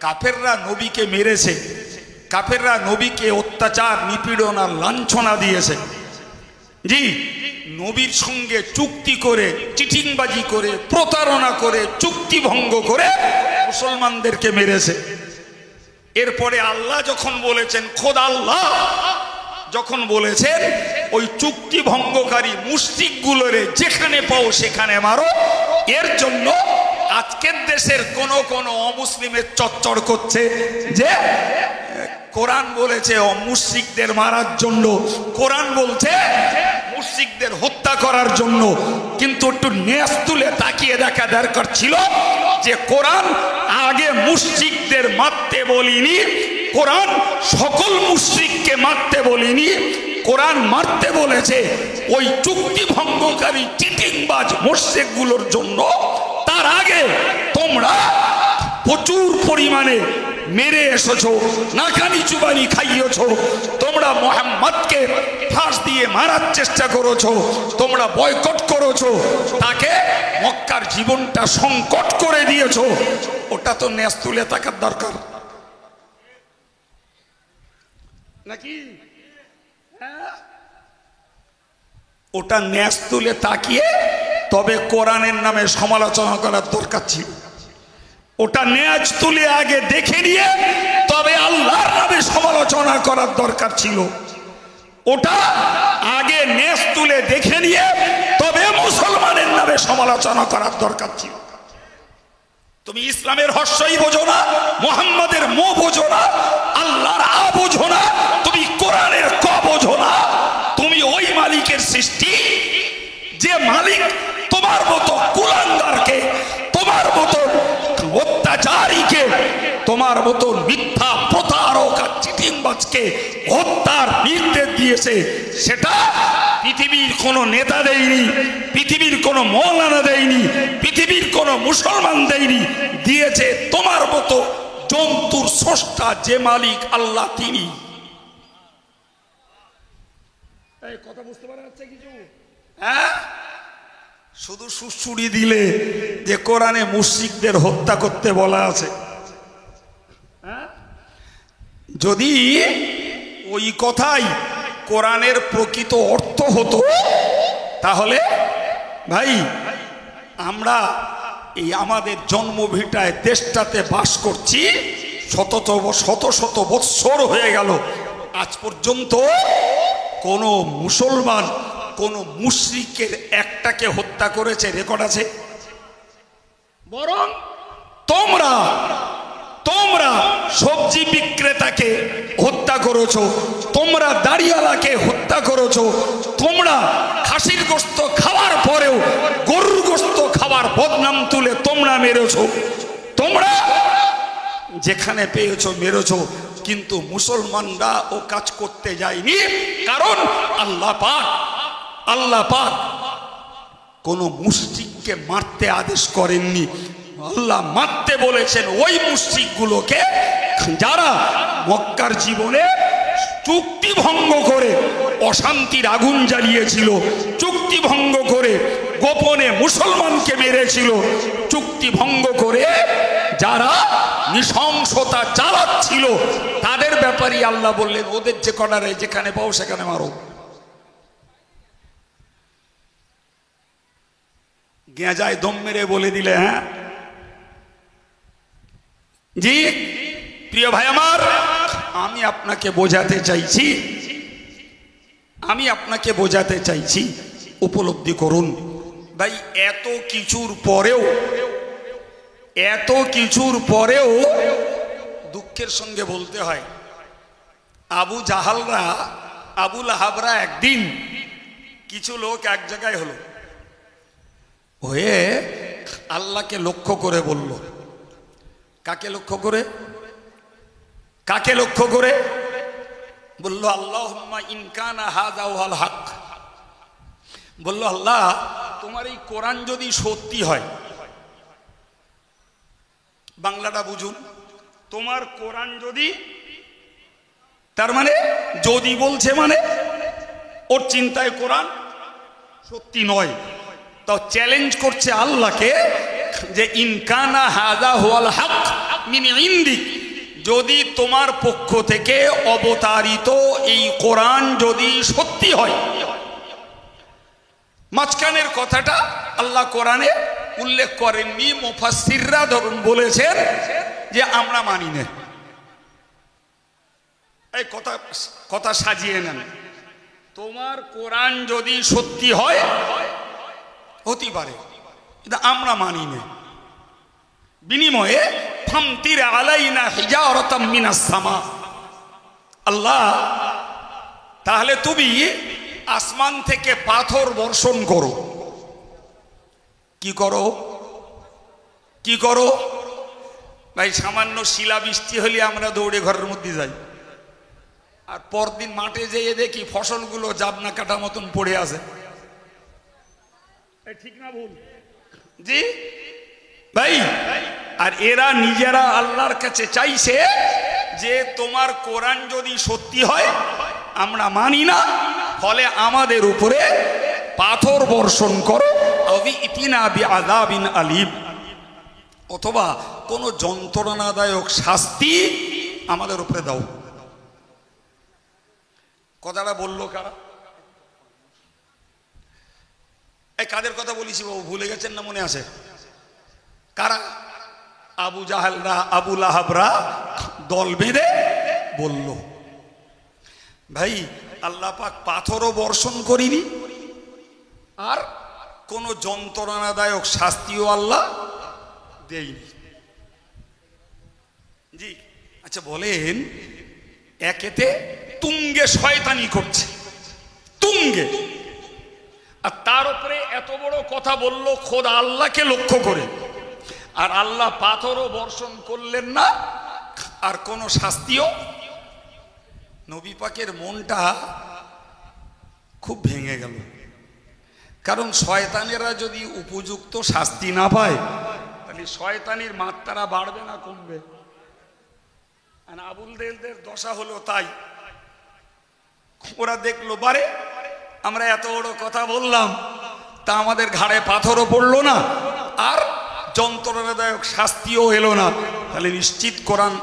কাফেররা নবীকে মেরেছে, কাফেররা নবীকে অত্যাচার নিপীড়ন আর লাঞ্ছনা দিয়েছে। জি, নবীর সঙ্গে চুক্তি করে, চিটিংবাজি করে, প্রতারণা করে, চুক্তি ভঙ্গ করে মুসলমানদেরকে মেরেছে। এরপরে আল্লাহ যখন বলেছেন, খোদা আল্লাহ যখন বলেছেন ওই চুক্তি ভঙ্গকারী মুশরিকগুলোরে যেখানে পাও সেখানে মারো, এর জন্য আজকের দেশের কোন কোন অমুসলিমের চচ্চড় করছে যে কোরআন বলেছে মুশরিকদের মারার জন্য, কোরআন বলছে মুশরিকদের হত্যা করার জন্য। কিন্তু একটু নেস তুলে তাকিয়ে দেখা দরকার ছিল যে কোরআন আগে মুশরিকদের মারতে বলিনি, কোরআন সকল মুশরিককে মারতে বলিনি, কোরআন মারতে বলেছে ওই চুক্তি ভঙ্গকারী চিটিংবাজ মুশরিকগুলোর জন্য। তার আগে তোমরা প্রচুর পরিমাণে মেরে এসেছো, নাকানি চুবানি খাইয়েছো, তোমরা মুহাম্মদকে ফাঁস দিয়ে মারার চেষ্টা করেছো, তোমরা বয়কট করেছো, তাকে মক্কার জীবনটা সংকট করে দিয়েছো। ওটা তো নেস তুলে তাকার দরকার নাকি? ওটা নেস তুলে তাকিয়ে তবে কোরআনের নামে সমালোচনা করার দরকার ছিল। ওটা নেজ তুলে আগে দেখে নিয়ে তবে আল্লাহর নামে সমালোচনা করার দরকার ছিল। ওটা আগে নেজ তুলে দেখে নিয়ে তবে মুসলমানের নামে সমালোচনা করার দরকার ছিল। তুমি ইসলামের হর্ষই বোঝো না, মুহাম্মাদের মো বোঝো না, আল্লাহর আ বোঝো না, তুমি কোরআনের ক বোঝো না। তুমি ওই মালিকের সৃষ্টি যে মালিক তোমার মতো কুলাঙ্গারকে, তোমার মতো অত্যাচারীকে, তোমার মতো মিথ্যা প্রতারক আর চিটিংবাজকে হত্যার নির্দেশ দিয়েছে, সেটা পৃথিবীর কোনো নেতা দেয়নি, পৃথিবীর কোনো মৌলানা দেয়নি, পৃথিবীর কোনো মুসলমান দেয়নি, দিয়েছে তোমার মতো জন্তুর স্রষ্টা যে মালিক আল্লাহ, তিনি। এই কথা বুঝতে পারা যাচ্ছে কিছু? হ্যাঁ, শুধু সুড়সুড়ি দিলে যে কোরআনে মুশরিকদের হত্যা করতে বলা আছে। যদি ওই কথাই কোরআনের প্রকৃত অর্থ হতো তাহলে ভাই আমরা এই আমাদের জন্মভিটায় দেশটাতে বাস করছি, শত শত বৎসর হয়ে গেল, আজ পর্যন্ত কোনো মুসলমান কোন মুশরিকের একটাকে হত্যা করেছে রেকর্ড আছে? বরং তোমরা সবজি বিক্রেতাকে হত্যা করেছো, তোমরা দাড়িওয়ালাকে হত্যা করেছো, তোমরা খাসির গোশত খাওয়ার পরেও গরুর গোশত খাওয়ার বদনাম তুলে তোমরা মেরেছো, তোমরা যেখানে পেয়েছো মেরেছো। কিন্তু মুসলমানরা ও কাজ করতে যায়নি, কারণ আল্লাহ পাক কোন মুশরিককে মারতে আদেশ করেননি। আল্লাহ মারতে বলেছেন ওই মুশরিকগুলোকে যারা মক্কার জীবনে চুক্তি ভঙ্গ করে অশান্তির আগুন জ্বালিয়েছিল, চুক্তি ভঙ্গ করে গোপনে মুসলমানকে মেরেছিল, চুক্তি ভঙ্গ করে যারা নৃশংসতা চালাচ্ছিল, তাদের ব্যাপারে আল্লাহ বললেন ওদের যে কটারে যেখানে পাও সেখানে মারো। গেঁজায় দম মেরে বলে দিলে। হ্যাঁ জি প্রিয় ভাই আমার, আমি আপনাকে বোঝাতে চাইছি উপলব্ধি করুন ভাই, এত কিছুর পরেও দুঃখের সঙ্গে বলতে হয়, আবু লাহাবরা একদিন কিছু লোক এক জায়গায় হয়ে আল্লাহকে লক্ষ্য করে বলল। কাকে লক্ষ্য করে বলল? আল্লাহুম্মা ইন কানা হাযা ওয়াল হক। বলল আল্লাহ তোমার এই কোরআন যদি সত্যি হয়, বাংলাটা বুঝুন, তোমার কোরআন যদি, তার মানে যদি বলছে মানে ওর চিন্তায় কোরআন সত্যি নয়, তো চ্যালেঞ্জ করছে আল্লাহকে যে ইন কানা হাযা ওয়াল হক, মিন ইন্দিক, যদি তোমার পক্ষ থেকে অবতারিত এই কোরআন যদি সত্যি হয়। মাঝখানের কথাটা আল্লাহ কোরআনে উল্লেখ করেননি, মুফাসসিররা ধরুন বলেছেন যে আমরা মানি না। এই কথা সাজিয়ে নেন, তোমার কোরআন যদি সত্যি হয় হতে পারে, কিন্তু আমরা মানি না। বিনিময়ে ফামতির আলাইনা হিজারাতাম মিনাস সামা, আল্লাহ তাহলে তুমি আসমান থেকে পাথর বর্ষণ করো। কি করো? কি করো ভাই? সামান্য শিলা বৃষ্টি হলে আমরা দৌড়ে ঘরের মধ্যে যাই, আর পরদিন মাঠে যেয়ে দেখি ফসলগুলো জাবনা কাটা মতন পড়ে আছে। ঠিক না ভুল? জি ভাই। আর এরা নিজেরা আল্লাহর কাছে চাইছে যে তোমার কোরআন যদি সত্যি হয়, আমরা মানি না, ফলে আমাদের উপরে পাথর বর্ষণ করো, ইতিনা বিআযাবিন আলীম, অথবা কোন যন্ত্রণাদায়ক শাস্তি আমাদের উপরে দাও। কথাটা বললো কারা? এই কাদের কথা বলেছি বাবু, ভুলে গেছেন না? মনে আছে কারা? আবু জাহালরা, আবু লাহাবরা দল বেঁধে বলল, ভাই আল্লাহ পাক পাথরও বর্ষণ করিনি, আর কোন যন্ত্রণাদায়ক শাস্তিও আল্লাহ দেয়নি। জি আচ্ছা, বলেন একেতে তুঙ্গে শয়তানি করছে, তুঙ্গে, আর তার উপরে এত বড় কথা বলল খোদা আল্লাহকে লক্ষ্য করে, আর আল্লাহ পাথরও বর্ষণ করলেন না, আর কোন শাস্তিও। নবী পাকের মনটা খুব ভেঙে গেল, কারণ শয়তানেরা যদি উপযুক্ত শাস্তি না পায়, তাহলে শয়তানির মাত্রা বাড়বে না কমবে? আর আবুল দেলদের দশা হলো তাই। ওরা দেখলো বারে আমরা এত বড় কথা বললাম, তা আমাদের ঘাড়ে পাথরও পড়লো না, আর যন্ত্রণাদায়ক শাস্তিও এলো না, তাহলে নিশ্চিত কোরআন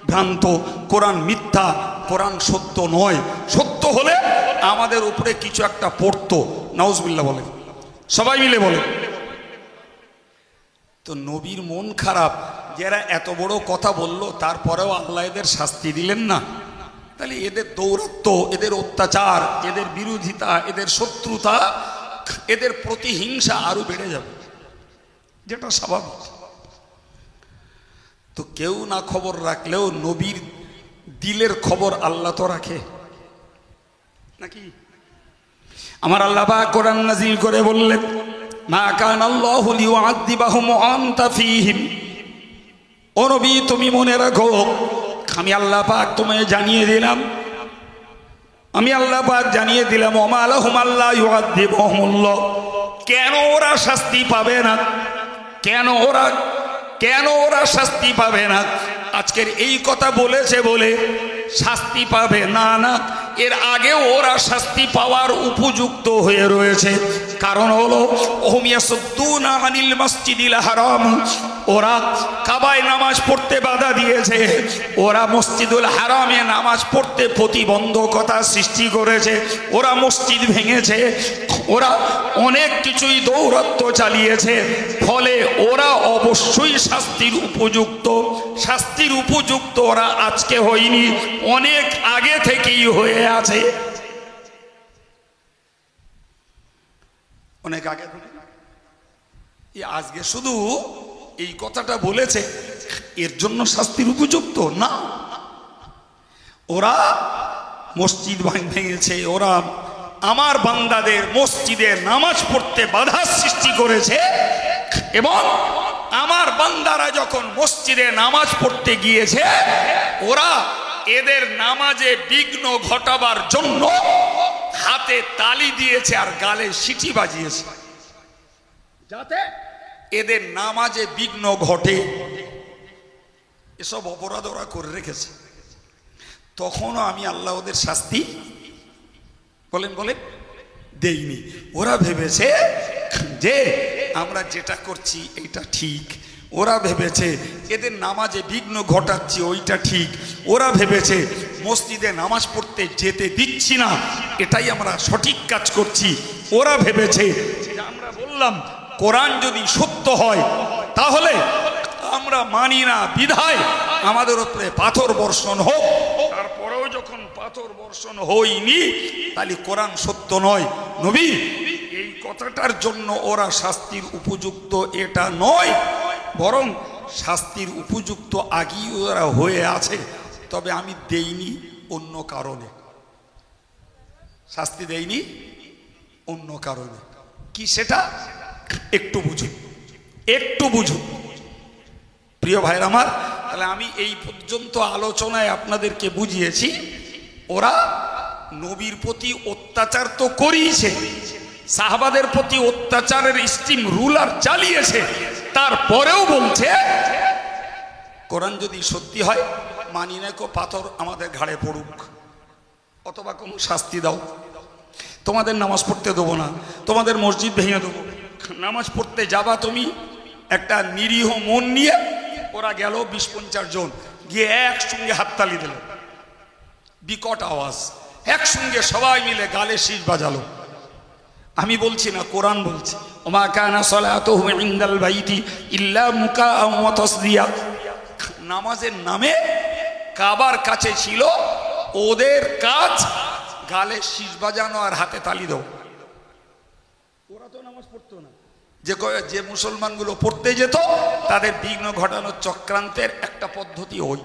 ভ্রান্ত, কোরআন মিথ্যা, কোরআন সত্য নয়। সত্য হলে আমাদের উপরে কিছু একটা পড়তো। নাউজুবিল্লাহ বলে, সবাই মিলে বলে। তো নবীর মন খারাপ, যারা এত বড় কথা বললো, তারপরেও আল্লাহ এদের শাস্তি দিলেন না, তাহলে এদের দৌরত্ব, এদের অত্যাচার, এদের বিরোধিতা, এদের শত্রুতা, এদের প্রতিহিংসা আরো বেড়ে যাবে, যেটা স্বাভাবিক। তো কেউ না খবর রাখলেও নবীর দিলের খবর আল্লাহ তো রাখে নাকি? আমার আল্লাহ পাক কোরআন নাযিল করে বললেন, মা কানা আল্লাহু লিউআযিবাহুম ওয়া আনতা ফীহিম। ও নবী, তুমি মনে রাখো, আমি আল্লাহ পাক তোমায় জানিয়ে দিলাম, আমি আল্লাহ পাক জানিয়ে দিলাম, ওয়া মা লাহুম আল্লা ইউআযিবুহুমুল্লাহ, কেন ওরা শাস্তি পাবে না? কেন ওরা শাস্তি পাবে না? আজকের এই কথা বলেছে বলে শাস্তি পাবে না, না, এর আগেও ওরা শাস্তি পাওয়ার উপযুক্ত হয়ে রয়েছে। কারণ হলো ওহুম ইয়াসুদ্দুনা আনিল মসজিদিল হারাম, ওরা কাবায় নামাজ পড়তে বাধা দিয়েছে, ওরা মসজিদুল হারামে নামাজ পড়তে প্রতিবন্ধকতা সৃষ্টি করেছে, ওরা মসজিদ ভেঙেছে, ওরা অনেক কিছুই দৌরাত্ম্য চালিয়েছে, ফলে ওরা অবশ্যই শাস্তির উপযুক্ত ওরা আজকে হয়নি, অনেক আগে থেকেই হয়ে আছে, অনেক আগে থেকে। আজকে শুধু এই কথাটা বলেছে এর জন্য শাস্তির উপযুক্ত না। ওরা মসজিদ ভেঙেছে, ওরা আমার বান্দাদের মসজিদে নামাজ পড়তে বাধা সৃষ্টি করেছে, এবং আমার বান্দারা যখন মসজিদে নামাজ পড়তে গিয়েছে, ওরা এদের নামাজে বিঘ্ন ঘটাবার জন্য হাতে তালি দিয়েছে আর গালে সিটি বাজিয়েছে, যাতে এদের নামাজে বিঘ্ন ঘটে। এসব অপরাধ ওরা করে রেখেছে। তখনও আমি আল্লাহ ওদের শাস্তি বলেন দেইনি। ওরা ভেবেছে যে আমরা যেটা করছি এটা ঠিক, ওরা ভেবেছে এদের নামাজে বিঘ্ন ঘটাচ্ছি, ওইটা ঠিক। ওরা ভেবেছে মসজিদে নামাজ পড়তে যেতে দিচ্ছি না, এটাই আমরা সঠিক কাজ করছি। ওরা ভেবেছে যে আমরা বললাম কোরআন যদি সত্য হয় তাহলে আমরা মানি না, বিধায় আমাদের উপরে পাথর বর্ষণ হোক। তারপরেও যখন পাথর বর্ষণ হয়নি তাহলে কোরআন সত্য নয়। নবী এই কথাটার জন্য ওরা শাস্তির উপযুক্ত এটা নয়, বরং শাস্তির উপযুক্ত আগেই ওরা হয়ে আছে, তবে আমি দেইনি অন্য কারণে। শাস্তি দেইনি অন্য কারণে। কি সেটা একটু বুঝুন, একটু বুঝুন প্রিয় ভাইরা আমার। তাহলে আমি এই পর্যন্ত আলোচনায় আপনাদেরকে বুঝিয়েছি ওরা নবীর প্রতি অত্যাচার তো করিয়েছে, সাহাবাদের প্রতি অত্যাচারের স্টিম রুলার চালিয়েছে, তারপরেও বলছে কোরআন যদি সত্যি হয় মানি না কো পাথর আমাদের ঘাড়ে পড়ুক, অথবা কোনো শাস্তি দাও, তোমাদের নামাজ পড়তে দেবো না, তোমাদের মসজিদ ভেঙে দেবো। নামাজ পড়তে যাবা তুমি একটা নিরীহ মন নিয়ে, ওরা গেল 20-50 জন, গিয়ে একসঙ্গে হাততালি দিল, বিকট আওয়াজ, একসঙ্গে সবাই মিলে গালে শীষ বাজালো। আমি বলছি না, কোরআন বলছে ওমা কানা সালাতুহুম ইনদাল বাইতি ইল্লা মুকাআ ওয়া তাসদিয়া। নামাজের নামে কাবার কাছে ছিল ওদের কাজ গালে শীষ বাজানো আর হাতে তালি দাও। ওরা তো নামাজ পড়তো না, যে মুসলমানগুলো পড়তে যেত তাদের বিঘ্ন ঘটানোর চক্রান্তের একটা পদ্ধতি ওই।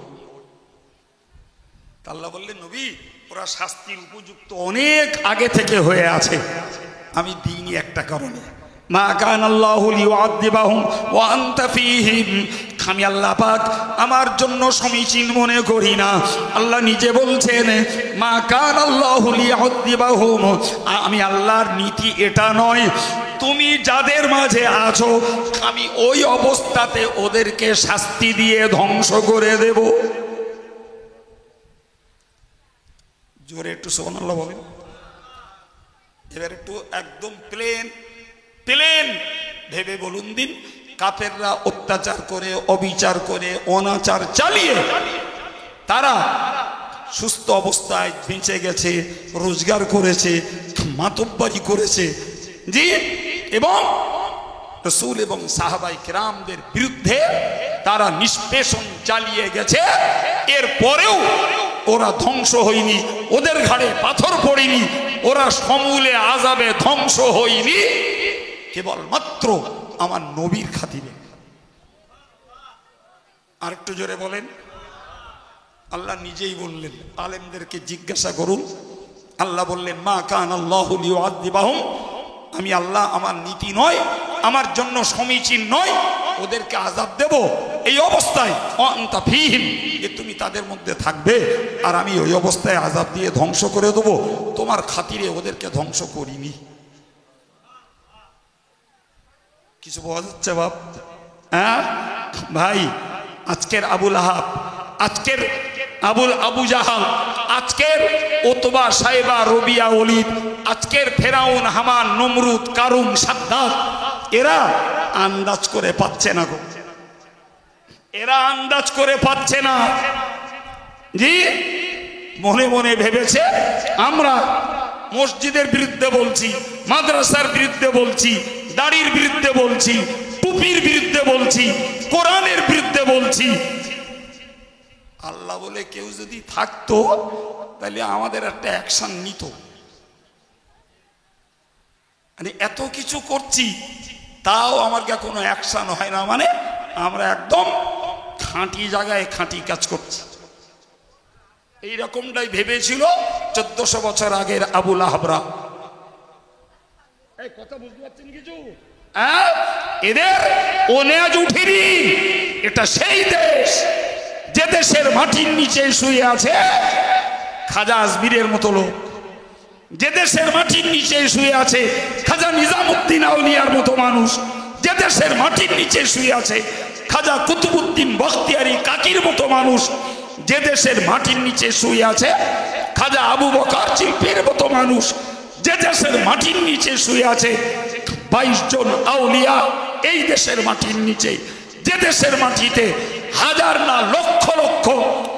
আল্লাহ বললেন নবী ওরা শাস্তির উপযুক্ত অনেক আগে থেকে হয়ে আছে, আমি দিইনি একটা কারণে। মা কান আল্লাহু লিউআযিবাহুম ওয়া আনতা ফীহিম। আমি আল্লাহ পাক আমার জন্য সমীচীন মনে করি না। আল্লাহ নিজে বলছেন মা কান আল্লাহু লিউআযিবাহুম, আমি আল্লাহর নীতি এটা নয় তুমি যাদের মাঝে আছো আমি ওই অবস্থাতে ওদেরকে শাস্তি দিয়ে ধ্বংস করে দেব। জোরে একটু সুবহানাল্লাহ বলেন। এবার একটু একদম প্লেন ভেবে বলুন দিন, কাফেররা অত্যাচার করে, অবিচার করে, অনাচার চালিয়ে তারা সুস্থ অবস্থায় বেঁচে গেছে, রোজগার করেছে, মাতব্বরি করেছে, জি, এবং রাসূল এবং সাহাবাই কেরামদের বিরুদ্ধে তারা নিষ্পেষণ চালিয়ে গেছে। এরপরেও ওরা ধ্বংস হয়নি, ওদের ঘাড়ে পাথর পড়েনি, ওরা সমূলে আযাবে ধ্বংস হয়নি, কেবলমাত্র আমার নবীর খাতিরে। আর একটু জোরে বলেন। আল্লাহ নিজেই বললেন, আলেমদেরকে জিজ্ঞাসা করুন, আল্লাহ বললেন মা কান আল্লাহু লিউআযিবাহুম, আমি আল্লাহ আমার নীতি নয়, আমার জন্য সমীচীন নয় ওদেরকে আযাব দেব এই অবস্থায় আনতা ফীহিম, যে তুমি তাদের মধ্যে থাকবে আর আমি ওই অবস্থায় আযাব দিয়ে ধ্বংস করে দেবো, তোমার খাতিরে ওদেরকে ধ্বংস করিনি। কিছু বলা যাচ্ছে বাপ? হ্যাঁ ভাই, আজকের আবুল আহাব, আজকের আবু জাহাল, আজকের ওতবা সাইবা রবিয়া ওলিদ, আজকের ফেরাউন হামান নমরুদ কারুন সাদ্দাত, এরা আন্দাজ করে পাচ্ছে না গো, এরা আন্দাজ করে পাচ্ছে না। জি, মনে মনে ভেবেছে আমরা মসজিদের বিরুদ্ধে বলছি, মাদ্রাসার বিরুদ্ধে বলছি, দাড়ির বিরুদ্ধে বলছি, টুপির বিরুদ্ধে বলছি, কোরআনের বিরুদ্ধে বলছি। আল্লাহ বলে কেউ যদি থাকতো তাহলে আমাদের একটা অ্যাকশন নিত। মানে এত কিছু করছি তাও আমার কোনো অ্যাকশন হয় না, মানে আমরা একদম খাঁটি জায়গায় খাঁটি কাজ করছি। এইরকমটাই ভেবেছিল 1400 বছর আগের আবুল আহাবরা। এই কথা বুঝতে পারছেন কিছু? এদের ওনেজ উঠেনি। এটা সেই দেশ যে দেশের মাটির নিচে শুয়ে আছে খাজা আজমিরের মতো লোক, যে দেশের মাটির নিচে শুয়ে আছে খাজা নিজামুদ্দিন আউলিয়ার মতো মানুষ, যে দেশের মাটির নিচে শুয়ে আছে খাজা কুতুবউদ্দিন বখতিয়ারি কাকির মতো মানুষ, যে দেশের মাটির নিচে শুয়ে আছে খাজা আবু বকর চিলপির মতো মানুষ, যে দেশের মাটির নিচে শুয়ে আছে 22 জন আউলিয়া এই দেশের মাটির নিচে, যে দেশের মাটিতে হাজার না লক্ষ লক্ষ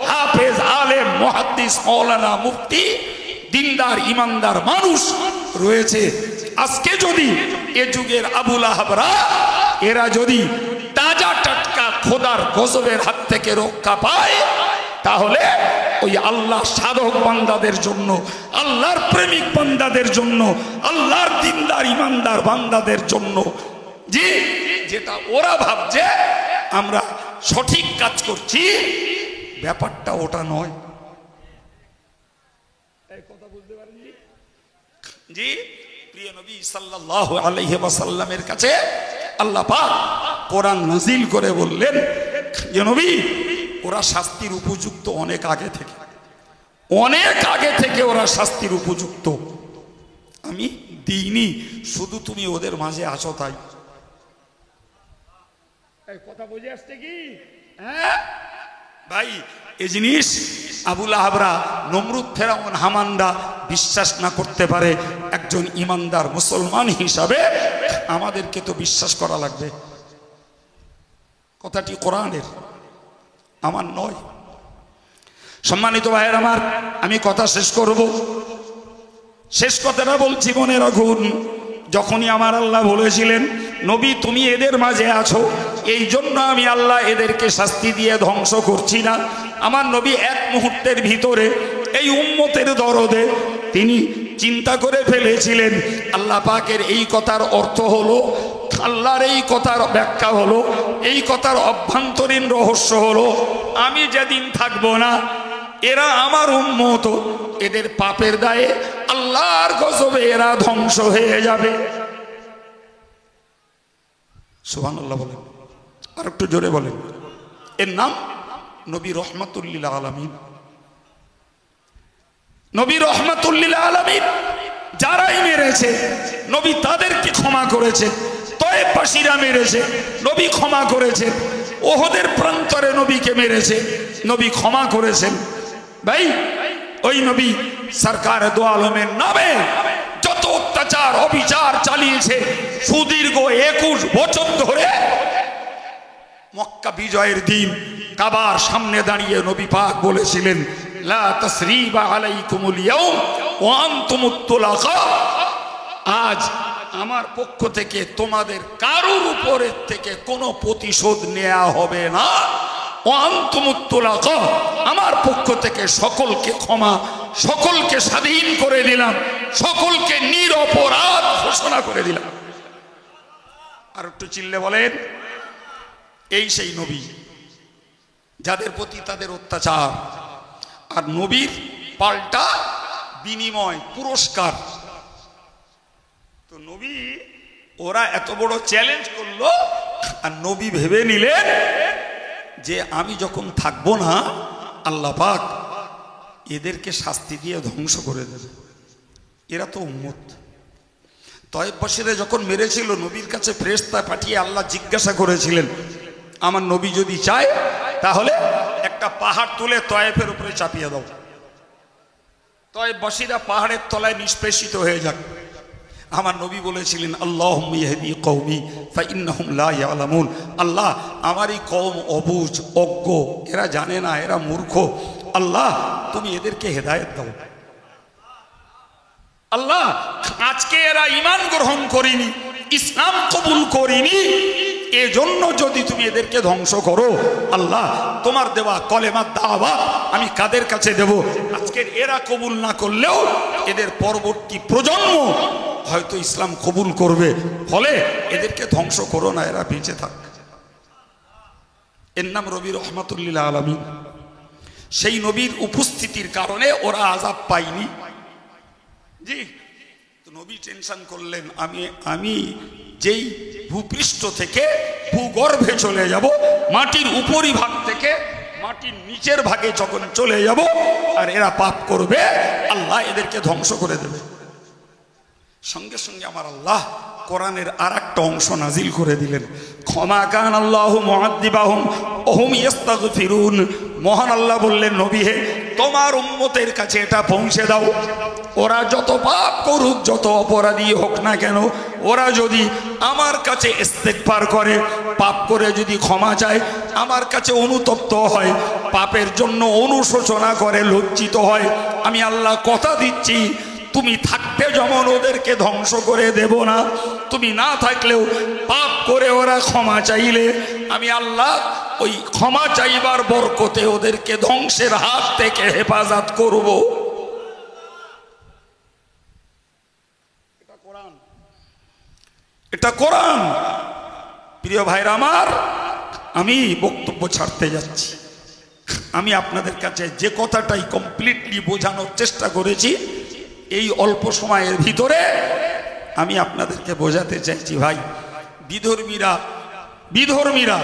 হাফেজ, আলেম, মুহাদ্দিস, মাওলানা, মুফতি, দিনদার, ইমানদার মানুষ রয়েছে, আজকে যদি এ যুগের আবুল আহাবরা এরা যদি তাজা টাটকা খোদার গজবের হাত থেকে রক্ষা পায়, তাহলে ওই আল্লাহ সাধক বান্দাদের জন্য, আল্লাহর প্রেমিক বান্দাদের জন্য, আল্লাহর দিনদার ইমানদার বান্দাদের জন্য যে যেটা ওরা ভাবছে আমরা সঠিক কাজ করছি, ব্যাপারটা ওটা নয়। এই কথা বুঝতে পারেননি? জি, প্রিয় নবী সাল্লাল্লাহু আলাইহি ওয়াসাল্লামের কাছে আল্লাহ পাক কোরআন নাজিল করে বললেন যে নবী, ওরা শাস্তির উপযুক্ত অনেক আগে থেকে, অনেক আগে থেকে ওরা শাস্তির উপযুক্ত, আমি দিইনি, শুধু তুমি ওদের মাঝে আছো তাই। কথা বুঝে আসছে কি? হ্যাঁ ভাই, এই জিনিস আবুল আহাবরা, নমরুদ, ফেরাউন, হামানরা বিশ্বাস না করতে পারে, একজন ইমানদার মুসলমান হিসাবে আমাদেরকে তো বিশ্বাস করা লাগবে। কথাটি কোরআনের, আমার নয়। সম্মানিত ভাইয়ের আমার, আমি কথা শেষ করব। শেষ কথাটা বলছি, মনে রাখুন, যখনই আমার আল্লাহ বলেছিলেন নবী তুমি এদের মাঝে আছো, এই জন্য আমি আল্লাহ এদেরকে শাস্তি দিয়ে ধ্বংস করছি না, আমার নবী এক মুহূর্তের ভিতরে এই উম্মতের দরদে তিনি চিন্তা করে ফেলেছিলেন আল্লাহ পাকের এই কথার অর্থ হলো, আল্লাহর এই কথার ব্যাখ্যা হলো, এই কথার অভ্যন্তরীণ রহস্য হলো, আমি যেদিন থাকবো না এরা আমার উম্মত, এদের পাপের দায়ে আল্লাহর গজবে এরা ধ্বংস হয়ে যাবে। সুবহানাল্লাহ বলেন, আর একটু জোরে বলেন। এর নাম নবী রহমাতুল লিল আলামিন। নবী রহমাতুল লিল আলামিন যারাই মেরেছে নবী তাদেরকে ক্ষমা করেছে, তয়েববাসীরা মেরেছে নবী ক্ষমা করেছেন, ওহদের প্রান্তরে নবীকে মেরেছে নবী ক্ষমা করেছেন। ভাই, ওই নবী সরকার দো আলমের নামে যত অত্যাচার অবিচার চালিয়েছে, সুদীর্ঘ 21 বছর ধরে, মক্কা বিজয়ের দিন কাবার সামনে দাঁড়িয়ে নবী পাক বলেছিলেন লা তাসরিবা আলাইকুমুল ইয়াউম ওয়া আনতুমুত তুলাকা, আজ আমার পক্ষ থেকে তোমাদের কারোর উপরের থেকে কোনো প্রতিশোধ নেওয়া হবে না, ওয়া আনতুমুত তুলাকা, আমার পক্ষ থেকে সকলকে ক্ষমা, সকলকে স্বাধীন করে দিলাম, সকলকে নিরপরাধ ঘোষণা করে দিলাম। আর একটু চিল্লে বলেন, এই সেই নবী যাদের প্রতি তাদের অত্যাচার, আর নবীর পাল্টা বিনিময় পুরস্কার। তো নবী, ওরা এত বড় চ্যালেঞ্জ করলো, আর নবী ভেবে নিলেন যে আমি যখন থাকবো না আল্লাহ পাক এদেরকে শাস্তি দিয়ে ধ্বংস করে দেবে, এরা তো উম্মত। তয়েববাসীরা যখন মেরেছিল নবীর কাছে ফেরেশতা পাঠিয়ে আল্লাহ জিজ্ঞাসা করেছিলেন আমার নবী যদি চায় তাহলে একটা পাহাড় তুলে তয়েফের উপরে চাপিয়ে দাও, তয়েববাসীরা পাহাড়ের তলায় নিষ্পেষিত হয়ে যাক। আমার নবী বলেছিলেন আল্লাহুম্মা ইয়াহদি কওমি ফাইন্নাহুম লা ইয়ালামুন, আল্লাহ আমারই কওম অবুঝ, অজ্ঞ, এরা জানে না, এরা মূর্খ, আল্লাহ তুমি এদেরকে হেদায়েত দাও। আল্লাহ আজকে এরা ঈমান গ্রহণ করেনি, ইসলাম কবুল করেনি, এজন্য যদি তুমি এদেরকে ধ্বংস করো, আল্লাহ তোমার দেওয়া কলেমার দাওয়াত আমি কাদের কাছে দেব? আজকের এরা কবুল না করলেও এদের পরবর্তী প্রজন্ম হয়তো ইসলাম কবুল করবে, ফলে এদেরকে ধ্বংস করো না, এরা বেঁচে থাক। এর নাম নবী রহমাতুল লিল আলামিন। সেই নবীর উপস্থিতির কারণে ওরা আযাব পায়নি। জি, তো নবী টেনশন করলেন আমি যেই ভূপৃষ্ঠ থেকে ভূগর্ভে চলে যাব, মাটির উপরিভাগ থেকে মাটির নিচের ভাগে যখন চলে যাব আর এরা পাপ করবে, আল্লাহ এদেরকে ধ্বংস করে দেবে। সঙ্গে সঙ্গে আমার আল্লাহ কোরআনের আর একটা অংশ নাজিল করে দিলেন, ক্ষমা কান আল্লাহু মুআদ্দিবাহুম ওয়া হুম ইস্তাগফিরুন। মহান আল্লাহ বললেন নবী হে, তোমার উম্মতের কাছে এটা পৌঁছে দাও। ওরা যত পাপ করুক, যত অপরাধী হোক না কেন, ওরা যদি আমার কাছে ইস্তেগফার করে, পাপ করে যদি ক্ষমা চায়, আমার কাছে অনুতপ্ত হয়, পাপের জন্য অনুশোচনা করে, লজ্জিত হয়, আমি আল্লাহ কথা দিচ্ছি তুমি থাকতে যেমন ওদেরকে ধ্বংস করে দেব না, তুমি না থাকলেও পাপ করে ওরা ক্ষমা চাইলে আমি আল্লাহ ওই ক্ষমা চাইবার বরকতে ওদেরকে ধ্বংসের হাত থেকে হেফাজত করব। এটা কোরআন। প্রিয় ভাইরা আমার, আমি বক্তব্য ছাড়তে যাচ্ছি। আমি আপনাদের কাছে যে কথাটাই কমপ্লিটলি বোঝানোর চেষ্টা করেছি এই অল্প সময়ের ভিতরে, আমি আপনাদেরকে বোঝাতে চাইছি ভাই, বিধর্মীরা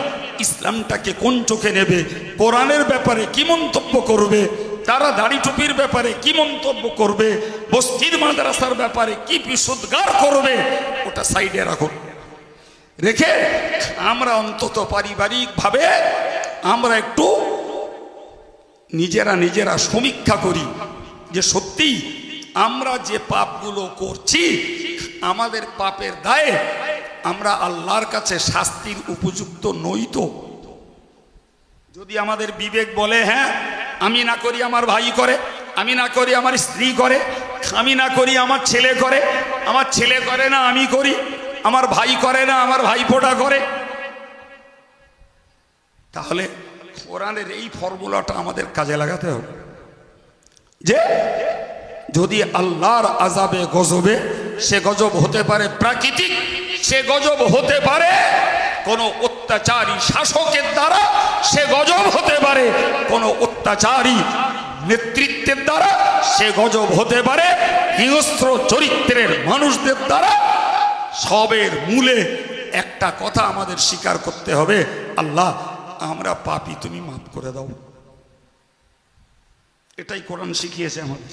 ইসলামটাকে কোন চোখে নেবে, কোরআনের ব্যাপারে কি মন্তব্য করবে, তারা দাড়ি টুপির ব্যাপারে কি মন্তব্য করবে, মসজিদ মাদ্রাসার ব্যাপারে কি বিশুদ্ধগার করবে, ওটা সাইডে রাখুন। রেখে আমরা অন্তত পারিবারিকভাবে আমরা একটু নিজেরা সমীক্ষা করি যে সত্যি আমরা যে পাপগুলো করছি, আমাদের পাপের দায়ে আমরা আল্লাহর কাছে শাস্তির উপযুক্ত নই তো? যদি আমাদের বিবেক বলে হ্যাঁ, আমি না করি আমার ভাই করে, আমি না করি আমার স্ত্রী করে, আমি না করি আমার ছেলে করে, আমার ছেলে করে না আমি করি, আমার ভাই করে না আমার ভাইপোটা করে, তাহলে কোরআনের এই ফর্মুলাটা আমাদের কাজে লাগাতে হবে যে যদি আল্লাহর আযাবে গজবে, সে গজব হতে পারে প্রাকৃতিক, সে গজব হতে পারে কোন অত্যাচারী শাসকের দ্বারা, সে গজব হতে পারে কোন অত্যাচারী নেতৃত্বের দ্বারা, সে গজব হতে পারে হিংস্র চরিত্রের মানুষদের দ্বারা। সবের মূলে একটা কথা আমাদের স্বীকার করতে হবে, আল্লাহ আমরা পাপী, তুমি মাফ করে দাও। এটাই কোরআন শিখিয়েছে আমাদের,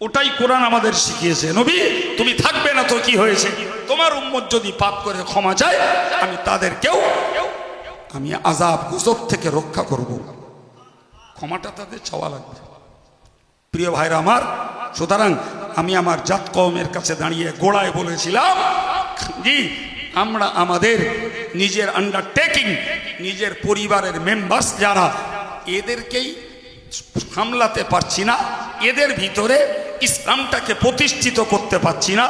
ওটাই কোরআন আমাদের শিখিয়েছে। নবী তুমি থাকবে না তো কি হয়েছে, তোমার উম্মত যদি পাপ করে ক্ষমা চায়, আমি তাদেরকেও আমি আযাব গজব থেকে রক্ষা করব। ক্ষমাটা তাদের চাওয়া লাগবে। প্রিয় ভাইরা আমার, সুতরাং আমি আমার জাত কওমের কাছে দাঁড়িয়ে গোড়ায় বলেছিলাম জি, আমরা আমাদের নিজের আন্ডারটেকিং, নিজের পরিবারের মেম্বার্স যারা, এদেরকেই সামলাতে পারছি না, এদের ভিতরে ইসলামটাকে প্রতিষ্ঠিত করতে পারছি না,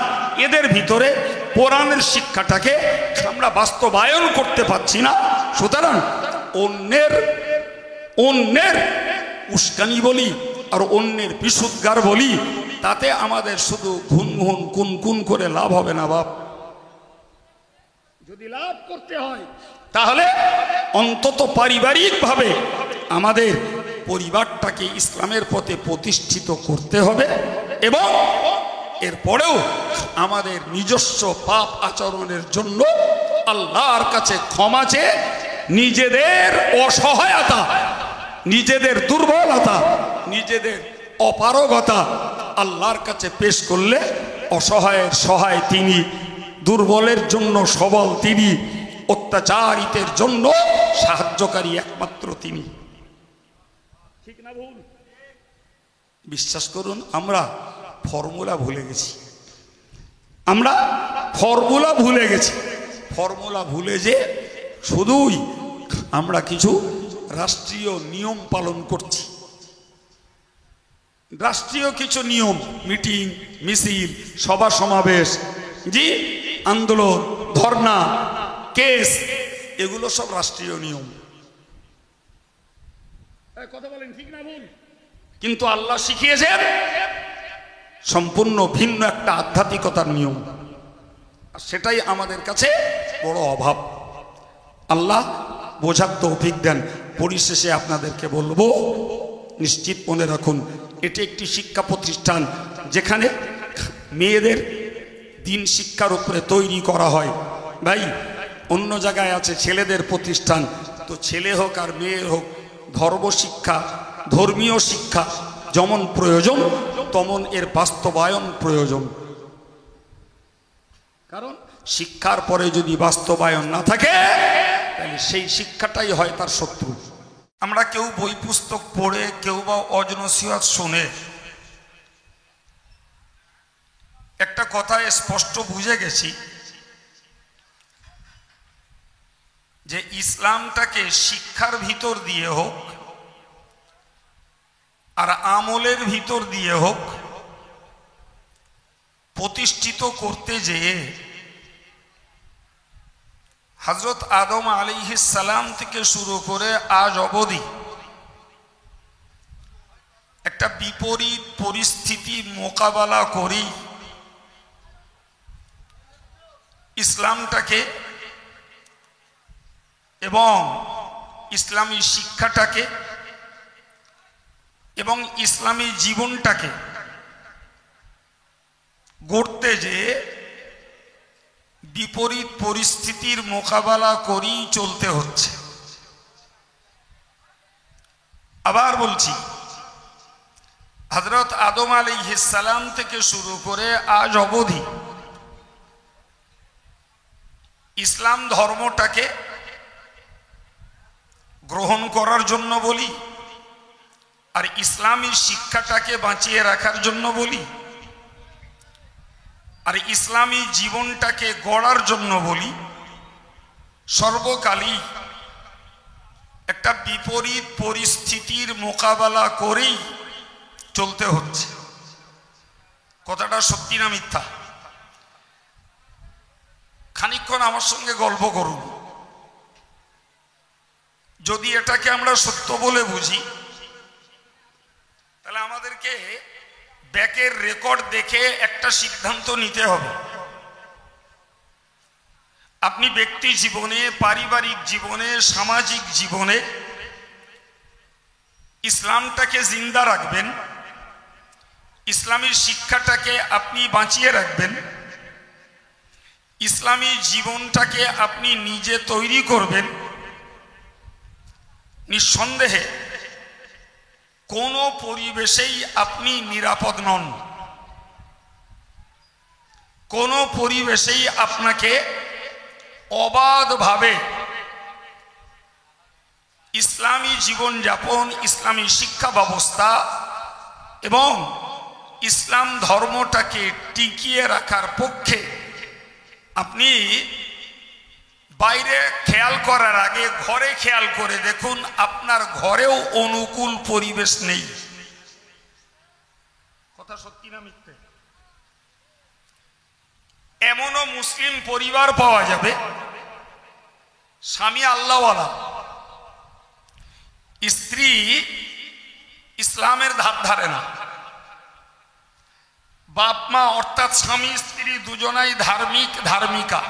এদের ভিতরে কোরআনের শিক্ষাটাকে আমরা বাস্তবায়ন করতে পারছি না। সুতরাং অন্যের উস্কানি বলি আর অন্যের বিশুদ্ধগার বলি, তাতে আমাদের শুধু কুন করে লাভ হবে না বাপ। যদি লাভ করতে হয় তাহলে অন্তত পারিবারিকভাবে আমাদের পরিবারটাকে ইসলামের পথে প্রতিষ্ঠিত করতে হবে, এবং এরপরেও আমাদের নিজস্ব পাপ আচরণের জন্য আল্লাহর কাছে ক্ষমা চেয়ে নিজেদের অসহায়তা, নিজেদের দুর্বলতা, নিজেদের অপারগতা আল্লাহর কাছে পেশ করলে অসহায়ের সহায় তিনি, দুর্বলের জন্য সবল তিনি, অত্যাচারিতের জন্য সাহায্যকারী একমাত্র তিনি। ঠিক না ভুল? বিশ্বাস করুন, আমরা ফর্মুলা ভুলে গেছি, আমরা ফর্মুলা ভুলে গেছি। ফর্মুলা ভুলে যে শুধুই আমরা কিছু রাষ্ট্রীয় নিয়ম পালন করছি, রাষ্ট্রীয় কিছু নিয়ম, মিটিং মিছিল সভা সমাবেশ, জি আন্দোলন ধর্ণা কেস, এগুলো সব রাষ্ট্রীয় নিয়ম। কথা বলেন ঠিক না ভুল? কিন্তু আল্লাহ শিখিয়েছেন সম্পূর্ণ ভিন্ন একটা আধ্যাত্মিকতার নিয়ম, আর সেটাই আমাদের কাছে বড় অভাব। আল্লাহ বোঝার তৌফিক দেন। পরিশেষে আপনাদেরকে বলবো, নিশ্চিত মনে রাখুন, এটি একটি শিক্ষা প্রতিষ্ঠান যেখানে মেয়েদের দিন শিক্ষার উপরে তৈরি করা হয়। ভাই, অন্য জায়গায় আছে ছেলেদের প্রতিষ্ঠান, তো ছেলে হোক আর মেয়ে হোক, ধর্মশিক্ষা, ধর্মীয় শিক্ষা যেমন প্রয়োজন, তেমন এর বাস্তবায়ন প্রয়োজন। কারণ শিক্ষার পরে যদি বাস্তবায়ন না থাকে, তাহলে সেই শিক্ষাটাই হয় তার শত্রু। আমরা কেউ বই পুস্তক পড়ে, কেউ বা অজনসিহত শুনে একটা কথা স্পষ্ট বুঝে গেছি যে ইসলামটাকে শিক্ষার ভিতর দিয়ে হোক আর আমলের ভিতর দিয়ে হোক প্রতিষ্ঠিত করতে যেয়ে হযরত আদম আলাইহিস সালাম থেকে শুরু করে আজ অবধি একটা বিপরীত পরিস্থিতি মোকাবেলা করি ইসলামটাকে এবং ইসলামী শিক্ষাটাকে এবং ইসলামী জীবনটাকে গড়তে যেয়ে বিপরীত পরিস্থিতির মোকাবেলা করেই চলতে হচ্ছে। আবার বলছি, হযরত আদম আলাইহিস সালাম থেকে শুরু করে আজ অবধি ইসলাম ধর্মটাকে গ্রহণ করার জন্য বলি আর ইসলামী শিক্ষাটাকে বাঁচিয়ে রাখার জন্য বলি আর ইসলামী জীবনটাকে গড়ার জন্য বলি, সর্বকালই একটা বিপরীত পরিস্থিতির মোকাবেলা করেই চলতে হচ্ছে। কথাটা সত্যি না মিথ্যা? খানিকক্ষণ আমার সঙ্গে গল্প করুন। যদি এটাকে আমরা সত্য বলে বুঝি তাহলে আমাদেরকে ব্যাকের রেকর্ড দেখে একটা সিদ্ধান্ত নিতে হবে। আপনি ব্যক্তি জীবনে, পারিবারিক জীবনে, সামাজিক জীবনে ইসলামটাকে জিন্দা রাখবেন, ইসলামী শিক্ষাটাকে আপনি বাঁচিয়ে রাখবেন, ইসলামী জীবনটাকে আপনি নিজে তৈরি করবেন। নিঃসন্দেহে কোনো পরিবেশেই আপনি নিরাপদ নন, কোনো পরিবেশেই আপনাকে অবাধভাবে ইসলামী জীবনযাপন, ইসলামী শিক্ষা ব্যবস্থা এবং ইসলাম ধর্মটাকে টিকিয়ে রাখার পক্ষে আপনি বাইরে খেয়াল করার আগে ঘরে খেয়াল করে দেখুন, আপনার ঘরেও অনুকূল পরিবেশ নেই। কথা সত্যি না মিথ্যে? এমনও মুসলিম পরিবার পাওয়া যাবে, স্বামী আল্লাহওয়ালা, স্ত্রী ইসলামের ধার ধারে না, বাপ মা অর্থাৎ স্বামী স্ত্রী দুজনাই ধার্মিক ধার্মিকা,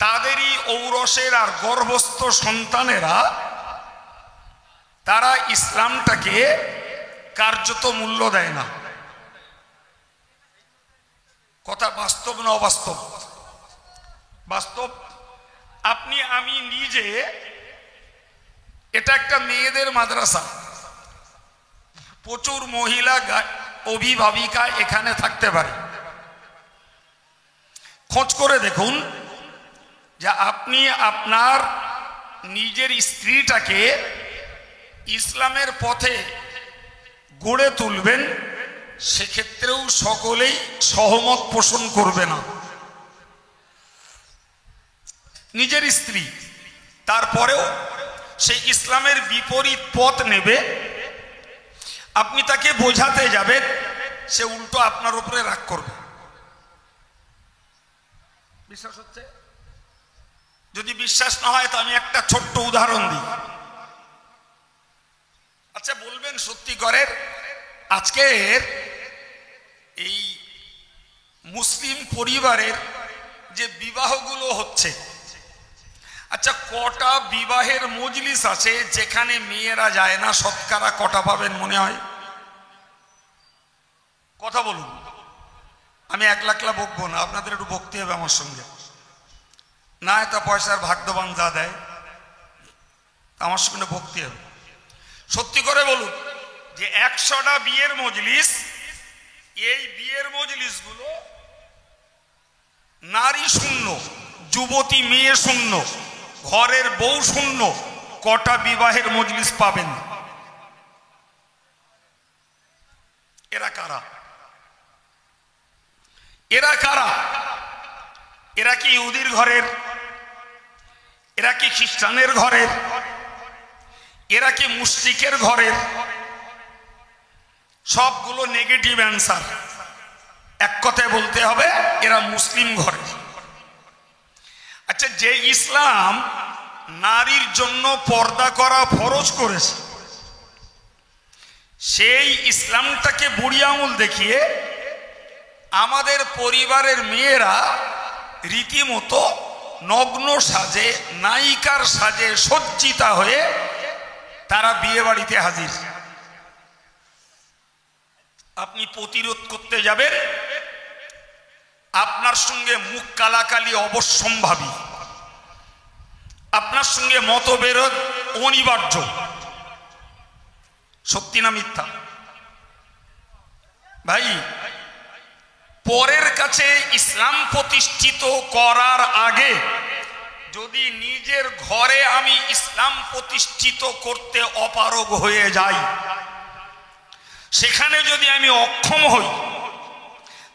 তাদেরই ঔরসের আর গর্ভস্থ সন্তানেরা তারা ইসলামটাকে কার্যত মূল্য দেয় না। কথা বাস্তব না অবাস্তব? বাস্তব। আপনি আমি নিজে, এটা একটা মেয়েদের মাদ্রাসা, প্রচুর মহিলা অভিভাবিকা এখানে থাকতে পারে। খোঁজ করে দেখুন যে আপনি আপনার নিজের স্ত্রীটাকে ইসলামের পথে গড়ে তুলবেন, সেক্ষেত্রেও সকলেই সহমত পোষণ করবে না। নিজের স্ত্রী, তারপরেও সে ইসলামের বিপরীত পথ নেবে, আপনি তাকে বোঝাতে যাবেন, সে উল্টো আপনার উপরে রাগ করবে। বিশ্বাস হচ্ছে? যদি বিশ্বাস না হয় তো আমি একটা ছোট্ট উদাহরণ দিই। আচ্ছা বলবেন সত্যিকারের আজকের এই মুসলিম পরিবারের যে বিবাহগুলো হচ্ছে, আচ্ছা কটা বিবাহের মজলিস আছে যেখানে মেয়েরা যায় না? শতকরা কটা পাবেন মনে হয়? কথা বলুন। আমি এক লাখলা বকবো না, আপনাদের একটু বকতে হবে আমার সঙ্গে। না এটা পয়সার ভাগ্যবান যা দেয়, আমার সঙ্গে বকতে হবে। সত্যি করে বলুন যে 100টা বিয়ের মজলিস, এই বিয়ের মজলিসগুলো নারী শূন্য, যুবতী মেয়ে শূন্য, ঘরের বউ শূন্য, কটা বিবাহের মজলিস পাবেন? এরা কারা? এরা কারা? এরা কি ইহুদির ঘরের? এরা কি খ্রিস্টানের ঘরের? এরা কি মুশরিকের ঘরের? সবগুলো নেগেটিভ অ্যান্সার। এক কথায় বলতে হবে এরা মুসলিম ঘরের। আচ্ছা, যে ইসলাম নারীর জন্য পর্দা করা ফরজ করেছে, সেই ইসলামটাকে বুড়ি আঙুল দেখিয়ে আমাদের পরিবারের মেয়েরা রীতিমতো নগ্ন সাজে, নায়িকার সাজে সজ্জিতা হয়ে তারা বিয়ে বাড়িতে হাজির। আপনি প্রতিরোধ করতে যাবেন, আপনার সঙ্গে মুখ কালাকালি অবশ্যম্ভাবী, আপনার সঙ্গে মতবিরোধ অনিবার্য। সত্যি না মিথ্যা? ভাই, পরের কাছে ইসলাম প্রতিষ্ঠিত করার আগে যদি নিজের ঘরে আমি ইসলাম প্রতিষ্ঠিত করতে অপারগ হয়ে যাই, সেখানে যদি আমি অক্ষম হই,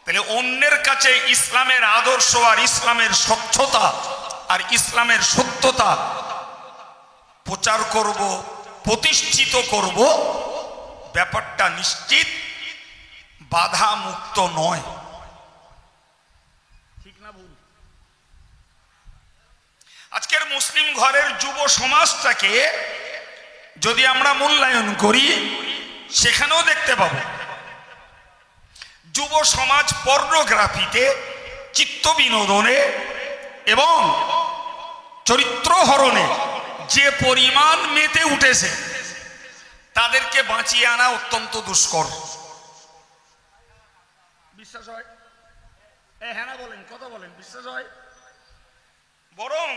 তাহলে অন্যের কাছে ইসলামের আদর্শ আর ইসলামের স্বচ্ছতা আর ইসলামের সত্যতা প্রচার করব, প্রতিষ্ঠিত করব, ব্যাপারটা নিশ্চিত বাধা মুক্ত নয়। ঠিক না ভুল? আজকের মুসলিম ঘরের যুব সমাজটাকে যদি আমরা মূল্যায়ন করি, সেখানেও দেখতে পাবো যুব সমাজ পর্নোগ্রাফিতে, চিত্ত বিনোদনে এবং চরিত্র হরণে যে পরিমাণ মেতে উঠেছে, তাদেরকে বাঁচিয়ে আনা অত্যন্ত দুষ্কর। বিশ্বাস হয়? হ্যাঁ না বলেন, কথা বলেন, বিশ্বাস হয়? বরং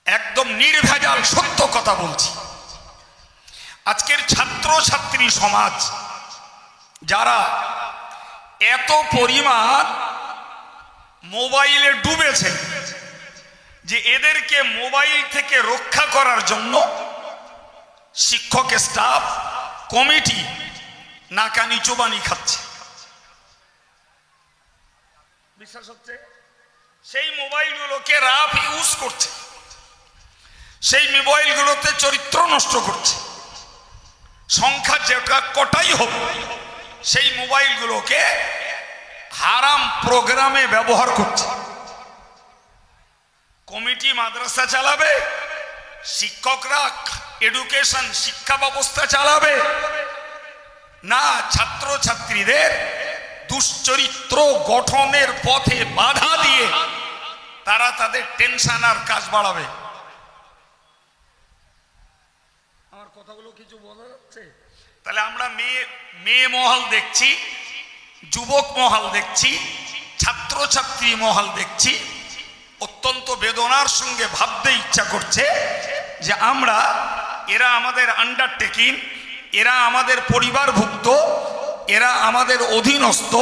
একদম নির্ভেজাল সত্য কথা বলছি। আজকের ছাত্র ছাত্রী সমাজ যারা এত পরিমাণ মোবাইলে ডুবেছে যে এদেরকে মোবাইল থেকে রক্ষা করার জন্য শিক্ষক, স্টাফ, কমিটি নাকানি চোবানি খাচ্ছে। বিশ্বাস হচ্ছে? সেই মোবাইলগুলোকে রাফ ইউজ করছে, সেই মোবাইলগুলোতে চরিত্র নষ্ট করছে। সংখ্যা যেটা কটাই হোক, সেই মোবাইলগুলোকে হারাম প্রোগ্রামে ব্যবহার করছে। কমিটি মাদ্রাসা চালাবে, শিক্ষকরা এডুকেশন শিক্ষা ব্যবস্থা চালাবে না, ছাত্র ছাত্রীদের দুশ্চরিত্র গঠনের পথে বাধা দিয়ে তারা তাদের টেনশন আর কাজ বাড়াবে। আমার কথাগুলো কিছু বোঝা যাচ্ছে? তাহলে আমরা মেয়ে মহল দেখছি, যুবক মহল দেখছি, ছাত্র ছাত্রী মহল দেখছি। অত্যন্ত বেদনার সঙ্গে ভাবতে ইচ্ছা করছে যে আমরা, এরা আমাদের আন্ডারটেকিং, এরা আমাদের পরিবারভুক্ত, এরা আমাদের অধীনস্থ,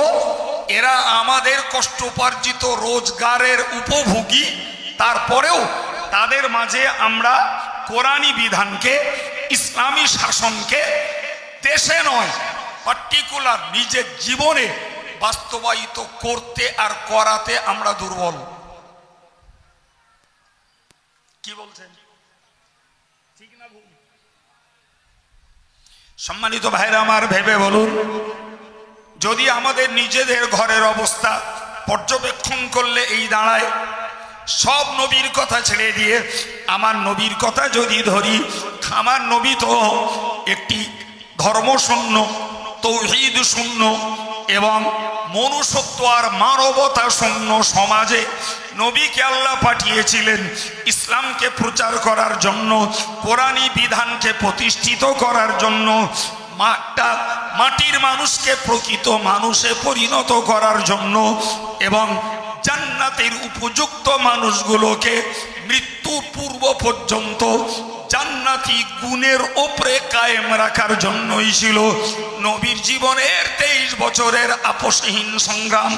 এরা আমাদের কষ্টোপার্জিত রোজগারের উপভোগী। তারপরেও তাদের মাঝে আমরা কোরআনী বিধানকে, ইসলামী শাসনকে দেশে নয়, পার্টিকুলার নিজের জীবনে বাস্তবায়িত করতে আর করাতে আমরা দুর্বল। কি বলছেন? ঠিক না ভুল? সম্মানিত ভাইরা আমার, ভেবে বলুন, যদি আমাদের নিজেদের ঘরের অবস্থা পর্যবেক্ষণ করলে এই দাঁড়ায়, সব নবীর কথা ছেড়ে দিয়ে আমার নবীর কথা যদি ধরি, আমার নবী তো একটি ধর্মশূন্য, তৌহিদ শূন্য এবং মনুষ্যত্ব আর মানবতা শূন্য সমাজে নবীকে আল্লাহ পাঠিয়েছিলেন ইসলামকে প্রচার করার জন্য, কোরআনী বিধানকে প্রতিষ্ঠিত করার জন্য, মাটির মানুষকে প্রকৃত মানুষে পরিণত করার জন্য এবং জান্নাতের উপযুক্ত মানুষগুলোকে মৃত্যু পূর্ব পর্যন্ত জান্নাতি গুণের ওপরে কায়েম রাখার জন্যই ছিল নবীর জীবনের 23 বছরের আপোষহীন সংগ্রাম।